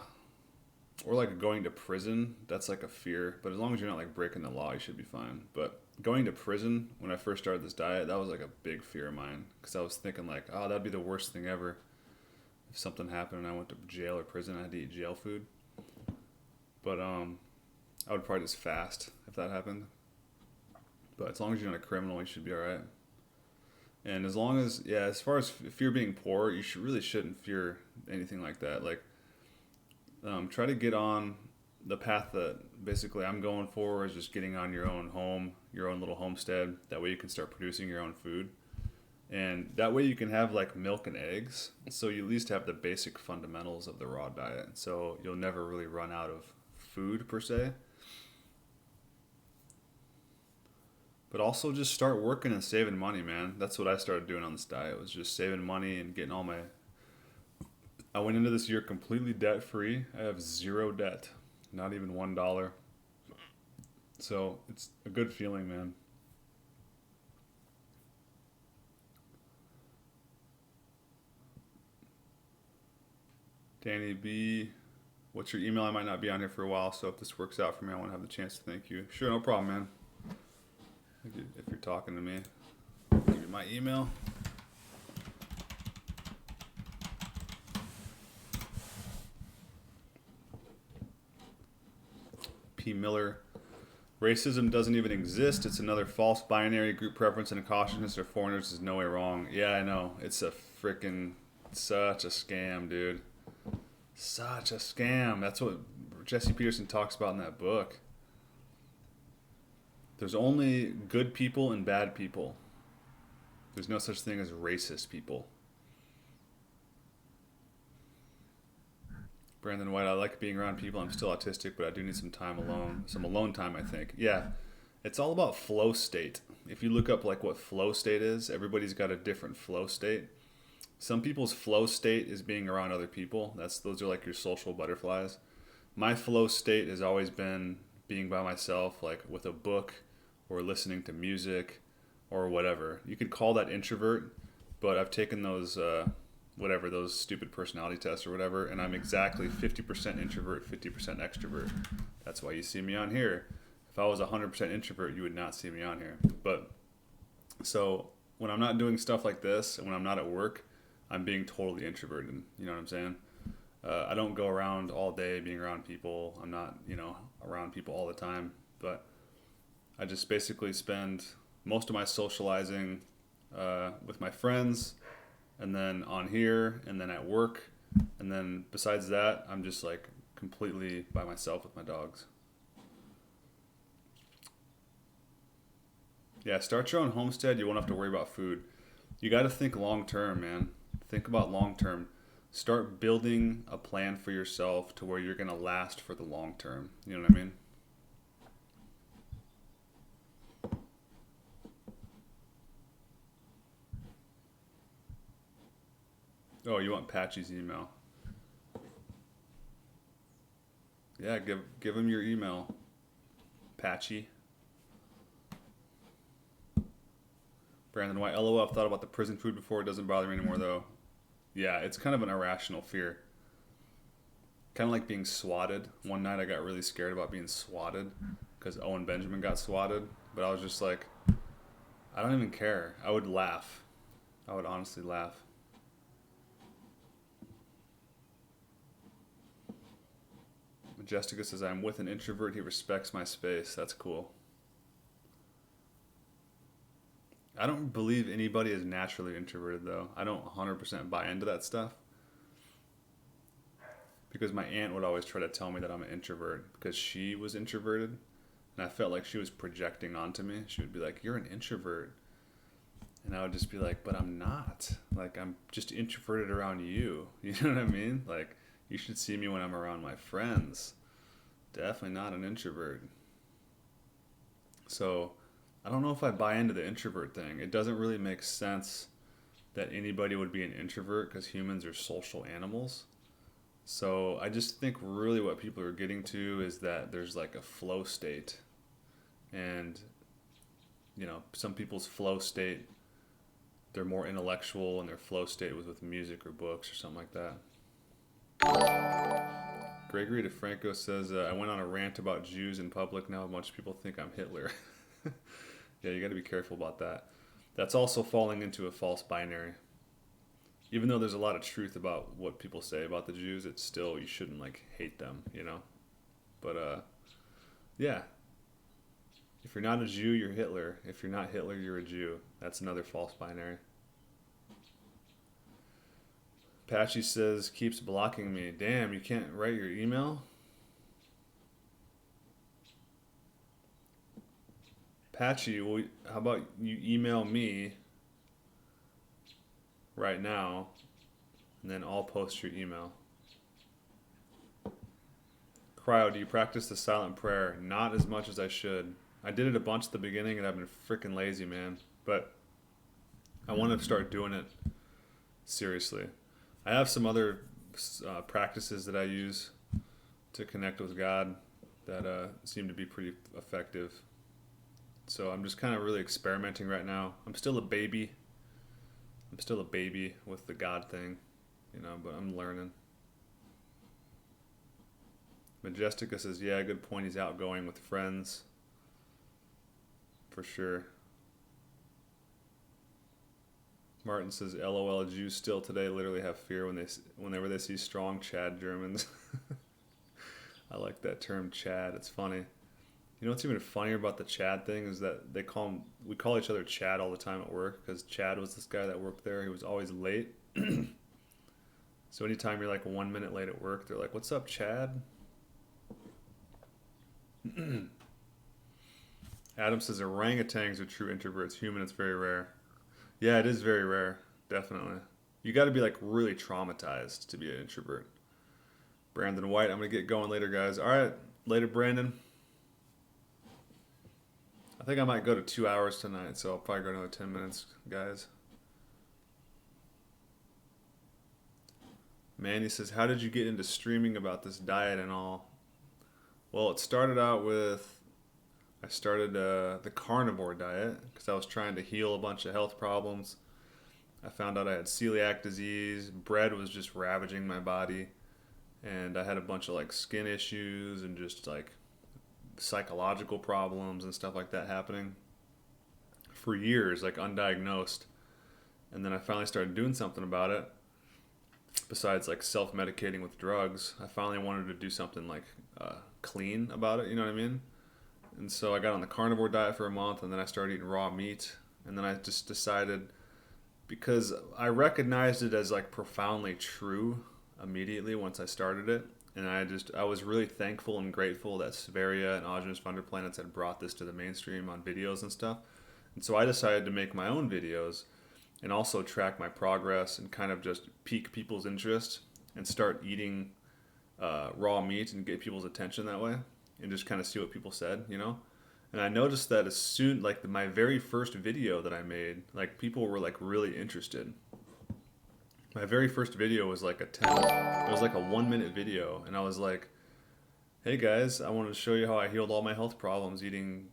like going to prison. That's like a fear. But as long as you're not like breaking the law, you should be fine. But going to prison, when I first started this diet, that was like a big fear of mine. Because I was thinking like, oh, that'd be the worst thing ever. If something happened and I went to jail or prison, I had to eat jail food. But I would probably just fast if that happened. But as long as you're not a criminal, you should be all right. And as long as, yeah, as far as fear being poor, you really shouldn't fear anything like that. Like, try to get on the path that basically I'm going for, is just getting on your own home, your own little homestead. That way you can start producing your own food. And that way you can have like milk and eggs. So you at least have the basic fundamentals of the raw diet. So you'll never really run out of food per se. But also just start working and saving money, man. That's what I started doing on this diet, was just saving money and getting all my... I went into this year completely debt-free. I have zero debt, not even $1. So it's a good feeling, man. Danny B, what's your email? I might not be on here for a while, so if this works out for me, I want to have the chance to thank you. Sure, no problem, man. If you're talking to me, I'll give you my email. P. Miller, racism doesn't even exist. It's another false binary. Group preference and cautiousness for foreigners is no way wrong. Yeah, I know. It's a freaking, such a scam, dude. Such a scam. That's what Jesse Peterson talks about in that book. There's only good people and bad people. There's no such thing as racist people. Brandon White, I like being around people. I'm still autistic, but I do need some time alone. Some alone time, I think. Yeah, it's all about flow state. If you look up like what flow state is, everybody's got a different flow state. Some people's flow state is being around other people. Those are like your social butterflies. My flow state has always been being by myself, like with a book, or listening to music, or whatever. You could call that introvert, but I've taken those whatever, those stupid personality tests or whatever, and I'm exactly 50% introvert, 50% extrovert. That's why you see me on here. If I was 100% introvert, you would not see me on here. But so when I'm not doing stuff like this and when I'm not at work, I'm being totally introverted. You know what I'm saying? I don't go around all day being around people. I'm not, around people all the time. But I just basically spend most of my socializing with my friends, and then on here, and then at work. And then besides that, I'm just like completely by myself with my dogs. Yeah, start your own homestead. You won't have to worry about food. You got to think long term, man. Think about long term. Start building a plan for yourself to where you're going to last for the long term. You know what I mean? Oh, you want Patchy's email? Yeah, give him your email, Patchy. Brandon White, LOL, I've thought about the prison food before. It doesn't bother me anymore, though. Yeah, it's kind of an irrational fear. Kind of like being swatted. One night I got really scared about being swatted because Owen Benjamin got swatted. But I was just like, I don't even care. I would laugh. I would honestly laugh. Majestica says, I'm with an introvert. He respects my space. That's cool. I don't believe anybody is naturally introverted, though. I don't 100% buy into that stuff. Because my aunt would always try to tell me that I'm an introvert because she was introverted. And I felt like she was projecting onto me. She would be like, you're an introvert. And I would just be like, but I'm not. Like, I'm just introverted around you. You know what I mean? Like, you should see me when I'm around my friends. Definitely not an introvert. So I don't know if I buy into the introvert thing. It doesn't really make sense that anybody would be an introvert because humans are social animals. So I just think really what people are getting to is that there's like a flow state. And, some people's flow state, they're more intellectual, and their flow state was with music or books or something like that. Gregory DeFranco says, I went on a rant about Jews in public. Now a bunch of people think I'm Hitler. Yeah, you got to be careful about that. That's also falling into a false binary. Even though there's a lot of truth about what people say about the Jews, it's still, you shouldn't hate them, But yeah. If you're not a Jew, you're Hitler. If you're not Hitler, you're a Jew. That's another false binary. Patchy says, keeps blocking me. Damn, you can't write your email? Patchy, well, how about you email me right now, and then I'll post your email. Cryo, do you practice the silent prayer? Not as much as I should. I did it a bunch at the beginning, and I've been freaking lazy, man. But I want to start doing it seriously. I have some other practices that I use to connect with God that seem to be pretty effective. So I'm just kind of really experimenting right now. I'm still a baby. With the God thing, but I'm learning. Majestica says, yeah, good point. He's outgoing with friends. For sure. Martin says, LOL, Jews still today literally have fear whenever they see strong Chad Germans. I like that term, Chad. It's funny. You know what's even funnier about the Chad thing is that we call each other Chad all the time at work because Chad was this guy that worked there. He was always late. So anytime you're 1 minute late at work, they're like, what's up, Chad? Adam says orangutans are true introverts. Human, it's very rare. Yeah, it is very rare. Definitely. You got to be really traumatized to be an introvert. Brandon White, I'm going to get going later, guys. All right. Later, Brandon. I think I might go to 2 hours tonight, so I'll probably go another 10 minutes, guys. Manny says, how did you get into streaming about this diet and all? Well, it started out with, I started the carnivore diet because I was trying to heal a bunch of health problems. I found out I had celiac disease. Bread was just ravaging my body. And I had a bunch of like skin issues and just like psychological problems and stuff like that happening for years, like undiagnosed. And then I finally started doing something about it. Besides like self-medicating with drugs, I finally wanted to do something like clean about it. You know what I mean? And so I got on the carnivore diet for a month, and then I started eating raw meat. And then I just decided, because I recognized it as like profoundly true immediately once I started it. And I was really thankful and grateful that Severia and Aajonus Wonderplanets had brought this to the mainstream on videos and stuff. And so I decided to make my own videos and also track my progress and kind of just pique people's interest and start eating raw meat and get people's attention that way and just kind of see what people said, you know? And I noticed that as soon, like my very first video that I made, like people were like really interested. My very first video was like it was like a 1 minute video. And I was like, hey guys, I wanted to show you how I healed all my health problems eating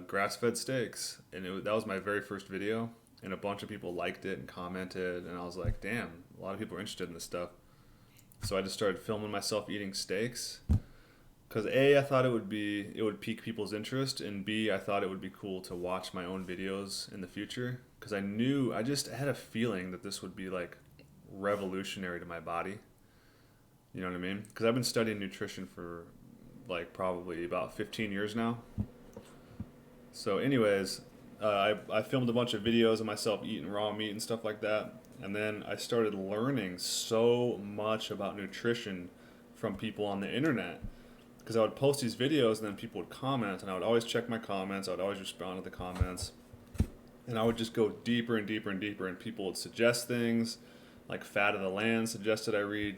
grass-fed steaks. And that was my very first video. And a bunch of people liked it and commented. And I was like, damn, a lot of people are interested in this stuff. So I just started filming myself eating steaks. Because A, I thought it would pique people's interest. And B, I thought it would be cool to watch my own videos in the future. Because I just had a feeling that this would be like revolutionary to my body. You know what I mean? Because I've been studying nutrition for like probably about 15 years now. So anyways, I filmed a bunch of videos of myself eating raw meat and stuff like that. And then I started learning so much about nutrition from people on the internet. Because I would post these videos and then people would comment, and I would always check my comments. I would always respond to the comments. And I would just go deeper and deeper and deeper, and people would suggest things, like Fat of the Land suggested I read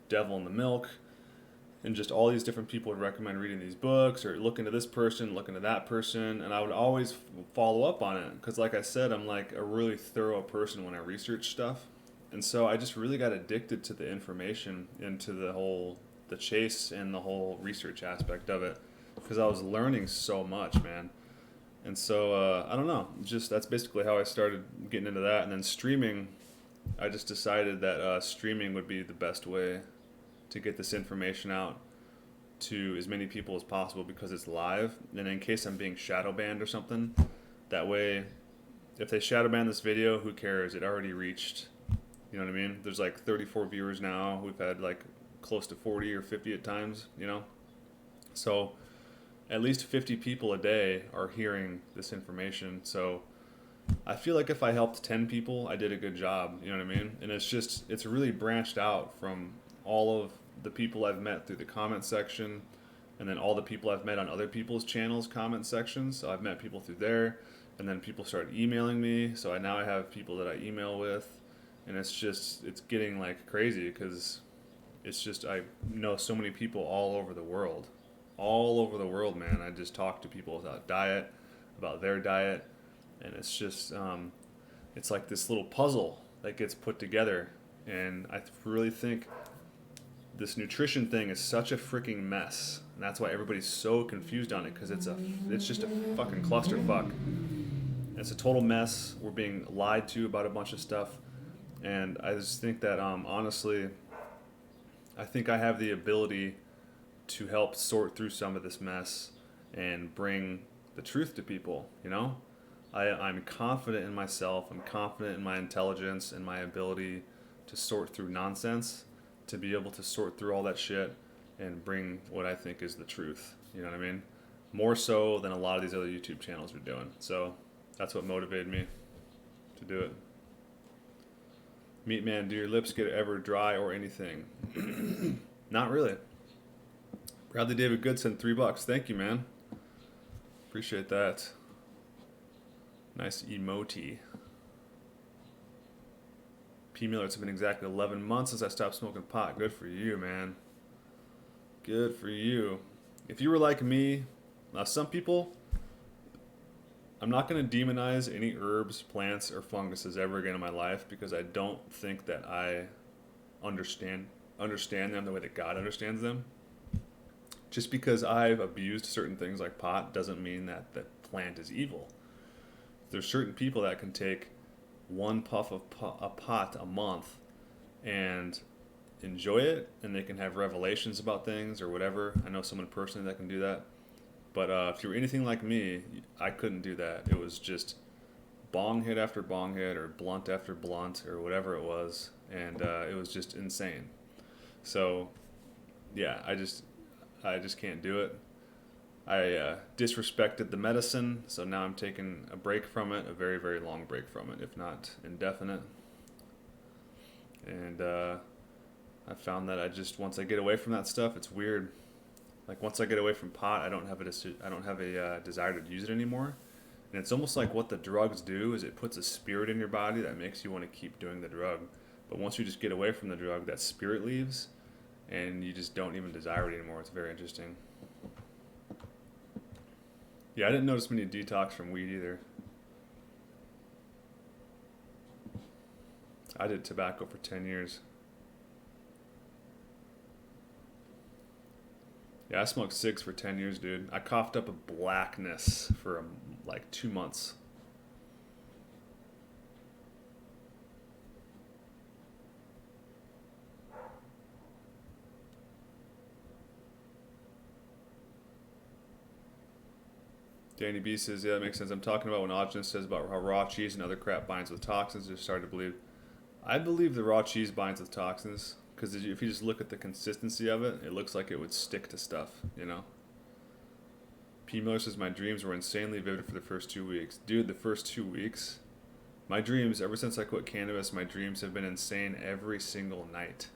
Devil in the Milk. And just all these different people would recommend reading these books or look into this person, look into that person. And I would always follow up on it. Because like I said, I'm like a really thorough person when I research stuff. And so I just really got addicted to the information and to the chase and the whole research aspect of it. Because I was learning so much, man. And so, I don't know. That's basically how I started getting into that. And then streaming, I just decided that streaming would be the best way to get this information out to as many people as possible because it's live. And in case I'm being shadow banned or something, that way, if they shadow ban this video, who cares? It already reached, you know what I mean? There's like 34 viewers now. We've had like close to 40 or 50 at times, you know? So at least 50 people a day are hearing this information. So I feel like if I helped 10 people, I did a good job, you know what I mean? And it's really branched out from all of the people I've met through the comment section, and then all the people I've met on other people's channels comment sections. So I've met people through there, and then people started emailing me. So now I have people that I email with, and it's getting like crazy because I know so many people all over the world, man. I just talk to people about their diet, and it's just it's like this little puzzle that gets put together. And I really think this nutrition thing is such a freaking mess, and that's why everybody's so confused on it, because it's just a fucking clusterfuck. It's a total mess. We're being lied to about a bunch of stuff, and I just think that honestly, I think I have the ability to help sort through some of this mess and bring the truth to people. You know, I'm confident in myself. I'm confident in my intelligence and my ability to sort through nonsense, to be able to sort through all that shit and bring what I think is the truth. You know what I mean? More so than a lot of these other YouTube channels are doing. So that's what motivated me to do it. Meat Man, do your lips get ever dry or anything? Not really. Bradley David Good sent $3. Thank you, man. Appreciate that. Nice emoji. P. Miller, it's been exactly 11 months since I stopped smoking pot. Good for you, man. Good for you. If you were like me, now some people, I'm not going to demonize any herbs, plants, or funguses ever again in my life because I don't think that I understand them the way that God understands them. Just because I've abused certain things like pot doesn't mean that the plant is evil. There's certain people that can take one puff of a pot a month and enjoy it, and they can have revelations about things or whatever. I know someone personally that can do that. But if you're anything like me, I couldn't do that. It was just bong hit after bong hit or blunt after blunt or whatever it was, and it was just insane. So yeah, I just can't do it. I disrespected the medicine, so now I'm taking a break from it, a very, very long break from it, if not indefinite. And I found that once I get away from that stuff, it's weird. Like once I get away from pot, I don't have a desire to use it anymore. And it's almost like what the drugs do is it puts a spirit in your body that makes you want to keep doing the drug. But once you just get away from the drug, that spirit leaves, and you just don't even desire it anymore. It's very interesting. Yeah, I didn't notice many detox from weed either. I did tobacco for 10 years. Yeah, I smoked cigs for 10 years, dude. I coughed up a blackness for like 2 months. Danny B says, yeah, that makes sense. I'm talking about when Ogden says about how raw cheese and other crap binds with toxins. Just started to believe. I believe the raw cheese binds with toxins because if you just look at the consistency of it, it looks like it would stick to stuff, you know? P. Miller says, my dreams were insanely vivid for the first 2 weeks. Dude, the first 2 weeks, my dreams, ever since I quit cannabis, my dreams have been insane every single night.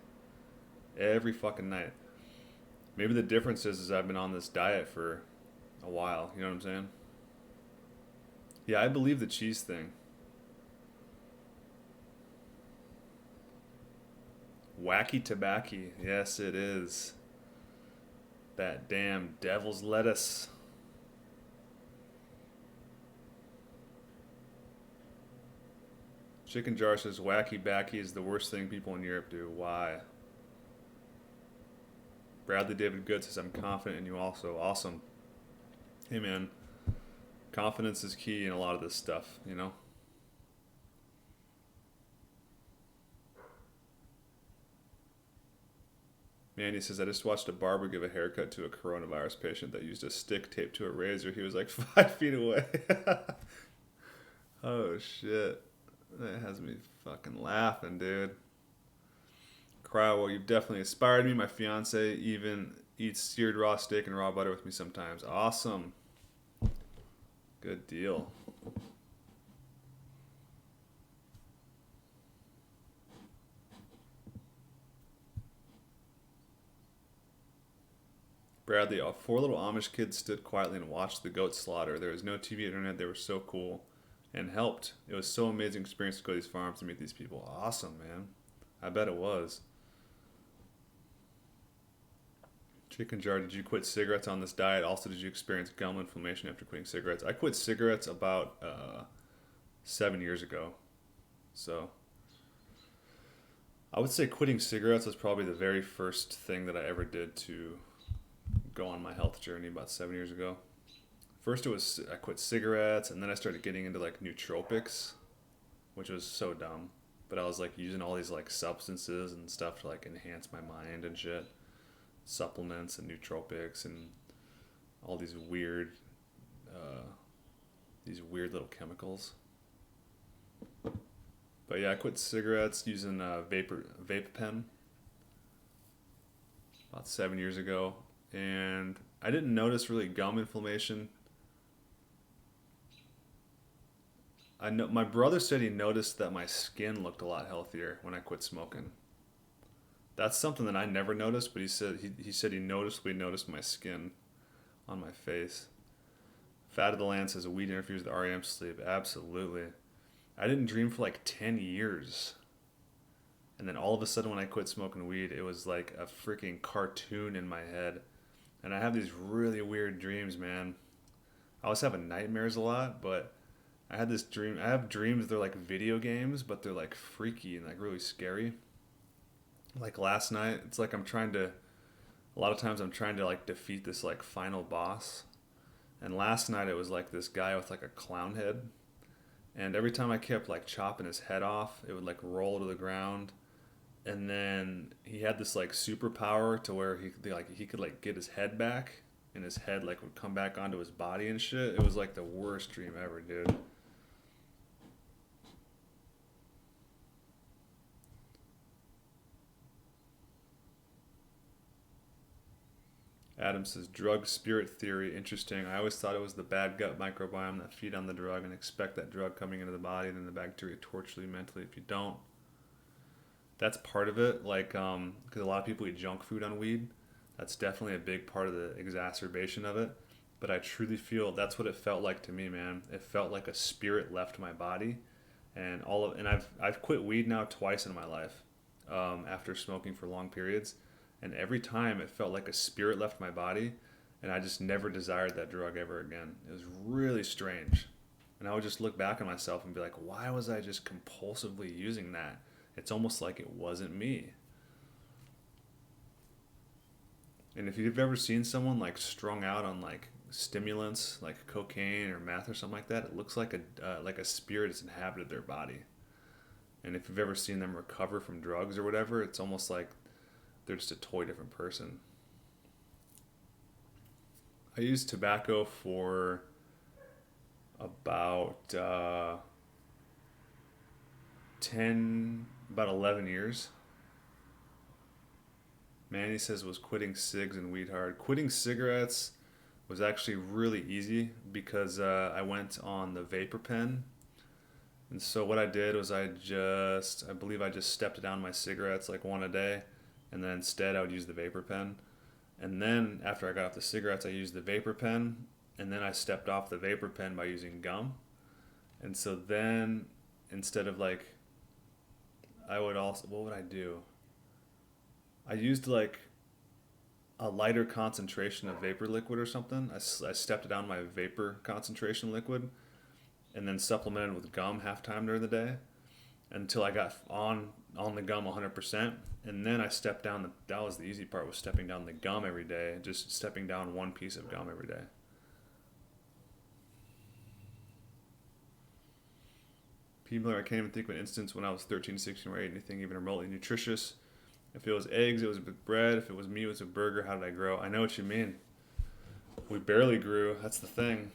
Every fucking night. Maybe the difference is I've been on this diet for a while, you know what I'm saying? Yeah, I believe the cheese thing. Wacky tobacco, yes it is. That damn devil's lettuce. Chicken Jar says wacky backy is the worst thing people in Europe do. Why? Bradley David Good says I'm confident in you also. Awesome. Hey man, confidence is key in a lot of this stuff, you know? Mandy says, I just watched a barber give a haircut to a coronavirus patient that used a stick taped to a razor. He was like 5 feet away. Oh shit. That has me fucking laughing, dude. Cryo, well, you've definitely inspired me. My fiance even eats seared raw steak and raw butter with me sometimes. Awesome. Good deal. Bradley, 4 little Amish kids stood quietly and watched the goat slaughter. There was no TV or internet. They were so cool and helped. It was so amazing experience to go to these farms to meet these people. Awesome, man. I bet it was. Chicken Jar, did you quit cigarettes on this diet? Also, did you experience gum inflammation after quitting cigarettes? I quit cigarettes about 7 years ago. So I would say quitting cigarettes was probably the very first thing that I ever did to go on my health journey about 7 years ago. First it was I quit cigarettes, and then I started getting into like nootropics, which was so dumb. But I was like using all these like substances and stuff to like enhance my mind and shit. Supplements and nootropics and all these weird little chemicals. But yeah, I quit cigarettes using vape pen about 7 years ago, and I didn't notice really gum inflammation. I know my brother said he noticed that my skin looked a lot healthier when I quit smoking. That's something that I never noticed, but he said he noticeably noticed my skin on my face. Fat of the Land says weed interferes with REM sleep. Absolutely. I didn't dream for like 10 years. And then all of a sudden when I quit smoking weed, it was like a freaking cartoon in my head. And I have these really weird dreams, man. I was having nightmares a lot, but I had this dream. I have dreams, they're like video games, but they're like freaky and like really scary. Like last night, it's like a lot of times I'm trying to like defeat this like final boss. And last night it was like this guy with like a clown head. And every time I kept like chopping his head off, it would like roll to the ground. And then he had this like superpower to where he could like get his head back, and his head like would come back onto his body and shit. It was like the worst dream ever, dude. Adam says drug spirit theory, interesting. I always thought it was the bad gut microbiome that feed on the drug and expect that drug coming into the body, and then the bacteria torture you mentally if you don't. That's part of it, like because a lot of people eat junk food on weed. That's definitely a big part of the exacerbation of it. But I truly feel that's what it felt like to me, man. It felt like a spirit left my body, and I've quit weed now twice in my life, after smoking for long periods, and every time it felt like a spirit left my body, and I just never desired that drug ever again. It was really strange, and I would just look back at myself and be like, why was I just compulsively using that? It's almost like it wasn't me. And if you've ever seen someone like strung out on like stimulants, like cocaine or meth or something like that, it looks like a spirit has inhabited their body. And if you've ever seen them recover from drugs or whatever, it's almost like they're just a totally different person. I used tobacco for about 11 years. Manny says was quitting cigs and weed hard. Quitting cigarettes was actually really easy because I went on the vapor pen. And so what I did was I believe I just stepped down my cigarettes like one a day. And then instead I would use the vapor pen. And then after I got off the cigarettes, I used the vapor pen. And then I stepped off the vapor pen by using gum. And so then instead of like, what would I do? I used like a lighter concentration of vapor liquid or something. I stepped down my vapor concentration liquid and then supplemented with gum half time during the day until I got on the gum 100%. And then I stepped down, that was the easy part, was stepping down the gum every day, just stepping down one piece of gum every day. People, I can't even think of an instance when I was 13, 16, or 8, anything even remotely nutritious. If it was eggs, it was with bread. If it was meat, it was a burger. How did I grow? I know what you mean. We barely grew. That's the thing.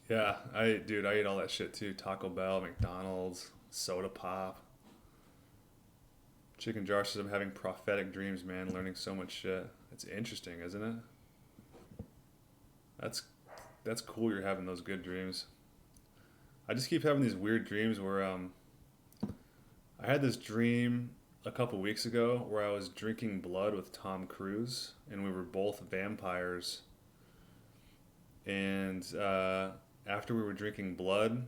Yeah, I ate all that shit too. Taco Bell, McDonald's, soda pop. Chicken Jar says I'm having prophetic dreams, man. Learning so much shit. It's interesting, isn't it? That's cool. You're having those good dreams. I just keep having these weird dreams where I had this dream a couple weeks ago where I was drinking blood with Tom Cruise, and we were both vampires. And after we were drinking blood,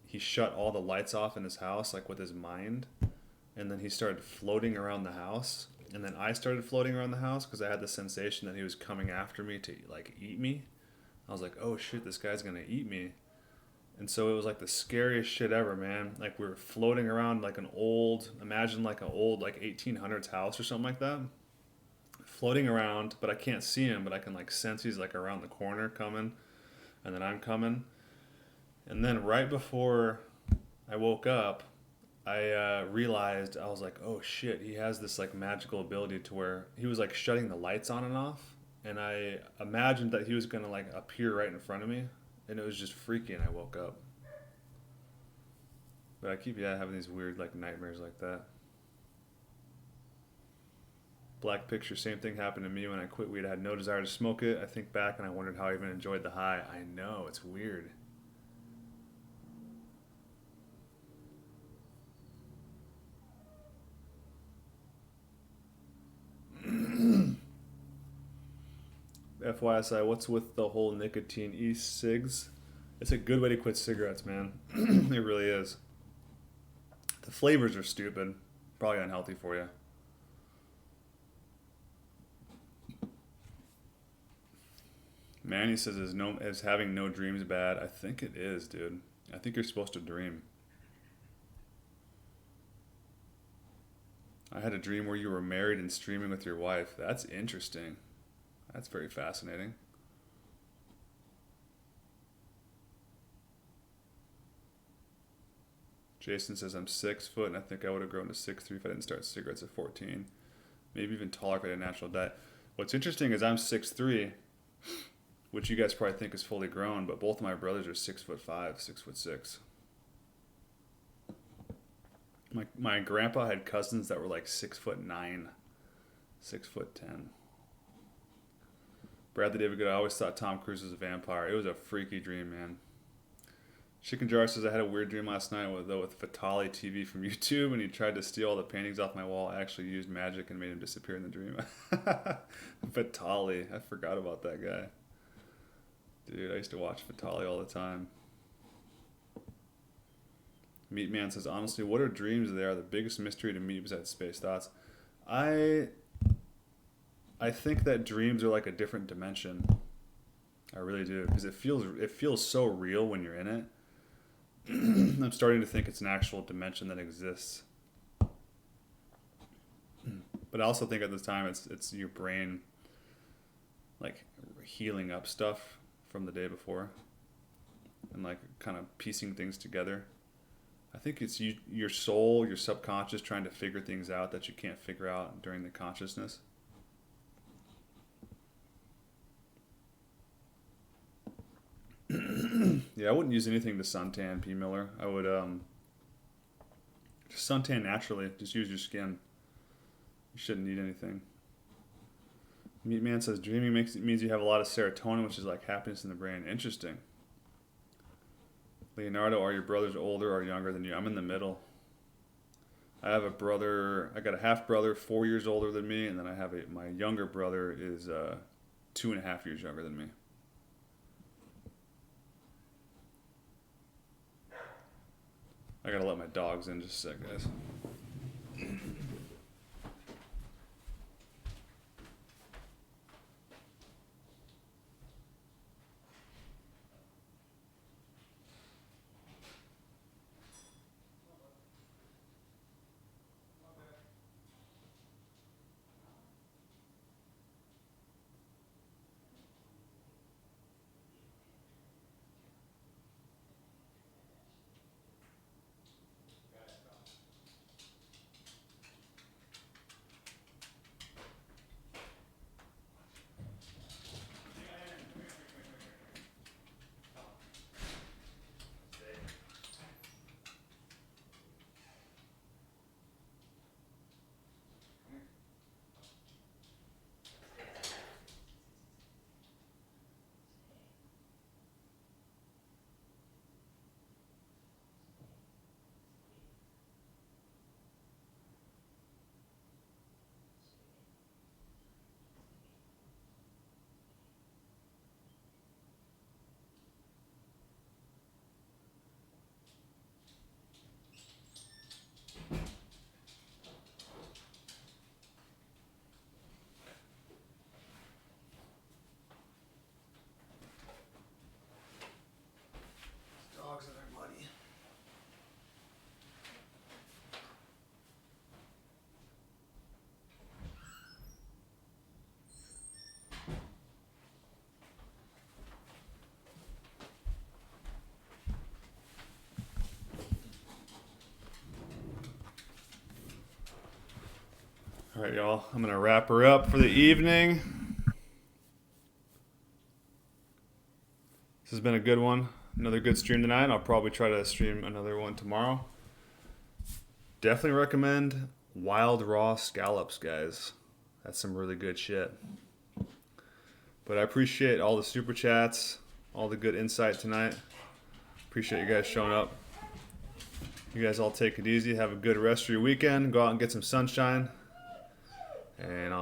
he shut all the lights off in his house, like with his mind, and then he started floating around the house. And then I started floating around the house because I had the sensation that he was coming after me to like eat me. I was like, oh shit, this guy's gonna eat me. And so it was like the scariest shit ever, man. Like we were floating around like imagine like an old like 1800s house or something like that. Floating around, but I can't see him, but I can like sense he's like around the corner coming, and then I'm coming. And then right before I woke up, I realized, I was like, oh shit, he has this like magical ability to where he was like shutting the lights on and off. And I imagined that he was gonna like appear right in front of me. And it was just freaky, and I woke up. But I keep having these weird like nightmares like that. Black picture, same thing happened to me when I quit weed. I had no desire to smoke it. I think back and I wondered how I even enjoyed the high. I know, it's weird. FYSI, what's with the whole nicotine e-cigs? It's a good way to quit cigarettes, man. It really is. The flavors are stupid. Probably unhealthy for you. Manny says, is having no dreams bad? I think it is, dude. I think you're supposed to dream. I had a dream where you were married and streaming with your wife. That's interesting. That's very fascinating. Jason says I'm 6 foot, and I think I would have grown to 6'3" if I didn't start cigarettes at 14. Maybe even taller if I had a natural diet. What's interesting is I'm 6'3", which you guys probably think is fully grown, but both of my brothers are 6'5", 6'6". My grandpa had cousins that were like 6'9", 6'10". Bradley David Good, I always thought Tom Cruise was a vampire. It was a freaky dream, man. Chicken Jar says I had a weird dream last night with Vitali TV from YouTube, and he tried to steal all the paintings off my wall. I actually used magic and made him disappear in the dream. Vitali, I forgot about that guy. Dude, I used to watch Vitali all the time. Meat Man says, honestly, what are dreams? They are the biggest mystery to me besides space thoughts. I think that dreams are like a different dimension. I really do, because it feels so real when you're in it. I'm starting to think it's an actual dimension that exists. But I also think at this time it's your brain like healing up stuff from the day before and like kind of piecing things together. I think it's your soul, your subconscious trying to figure things out that you can't figure out during the consciousness. Yeah, I wouldn't use anything to suntan, P. Miller. I would just suntan naturally. Just use your skin. You shouldn't need anything. Meat Man says dreaming means you have a lot of serotonin, which is like happiness in the brain. Interesting. Leonardo, are your brothers older or younger than you? I'm in the middle. I have a brother. I got a half brother, 4 years older than me, and then I have my younger brother is 2.5 years younger than me. I gotta let my dogs in just a sec, guys. Dogs are very muddy. All right, y'all. I'm going to wrap her up for the evening. This has been a good one. Another good stream tonight. I'll probably try to stream another one tomorrow. Definitely recommend wild raw scallops, guys. That's some really good shit. But I appreciate all the super chats, all the good insight tonight. Appreciate you guys showing up. You guys all take it easy. Have a good rest of your weekend. Go out and get some sunshine. And I'll